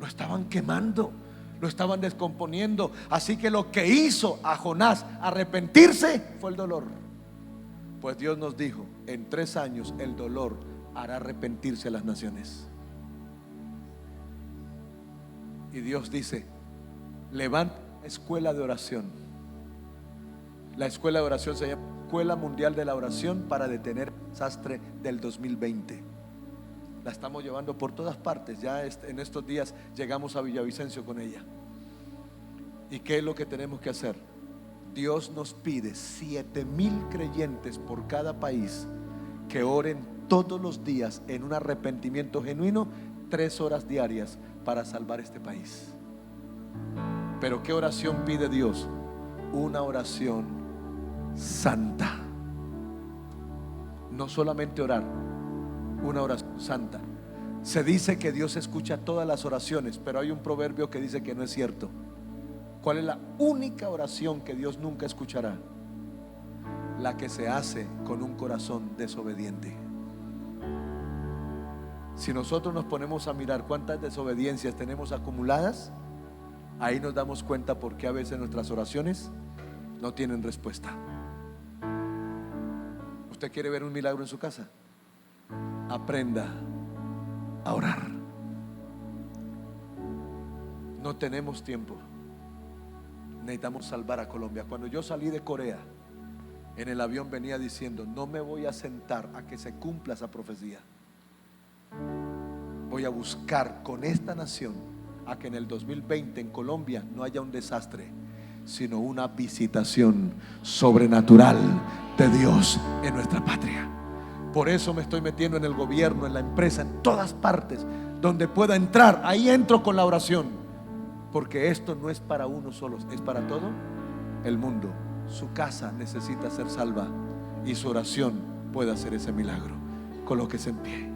Lo estaban quemando, lo estaban descomponiendo. Así que lo que hizo a Jonás arrepentirse fue el dolor. Pues Dios nos dijo: en 3 años el dolor hará arrepentirse a las naciones. Y Dios dice: levanta escuela de oración. La escuela de oración se llama Escuela Mundial de la Oración para detener el desastre del 2020. La estamos llevando por todas partes. Ya en estos días llegamos a Villavicencio con ella. ¿Y qué es lo que tenemos que hacer? Dios nos pide 7,000 creyentes por cada país que oren todos los días en un arrepentimiento genuino, 3 horas diarias para salvar este país. Pero ¿qué oración pide Dios? Una oración santa. No solamente orar, una oración santa. Se dice que Dios escucha todas las oraciones, pero hay un proverbio que dice que no es cierto. ¿Cuál es la única oración que Dios nunca escuchará? La que se hace con un corazón desobediente. Si nosotros nos ponemos a mirar cuántas desobediencias tenemos acumuladas, ahí nos damos cuenta por qué a veces nuestras oraciones no tienen respuesta. ¿Usted quiere ver un milagro en su casa? Aprenda a orar. No tenemos tiempo. Necesitamos salvar a Colombia. Cuando yo salí de Corea, en el avión venía diciendo: no me voy a sentar a que se cumpla esa profecía. Voy a buscar con esta nación a que en el 2020 en Colombia no haya un desastre, sino una visitación sobrenatural de Dios en nuestra patria. Por eso me estoy metiendo en el gobierno, en la empresa, en todas partes donde pueda entrar. Ahí entro con la oración, porque esto no es para uno solo, es para todo el mundo. Su casa necesita ser salva y su oración puede hacer ese milagro. Colóquese en pie.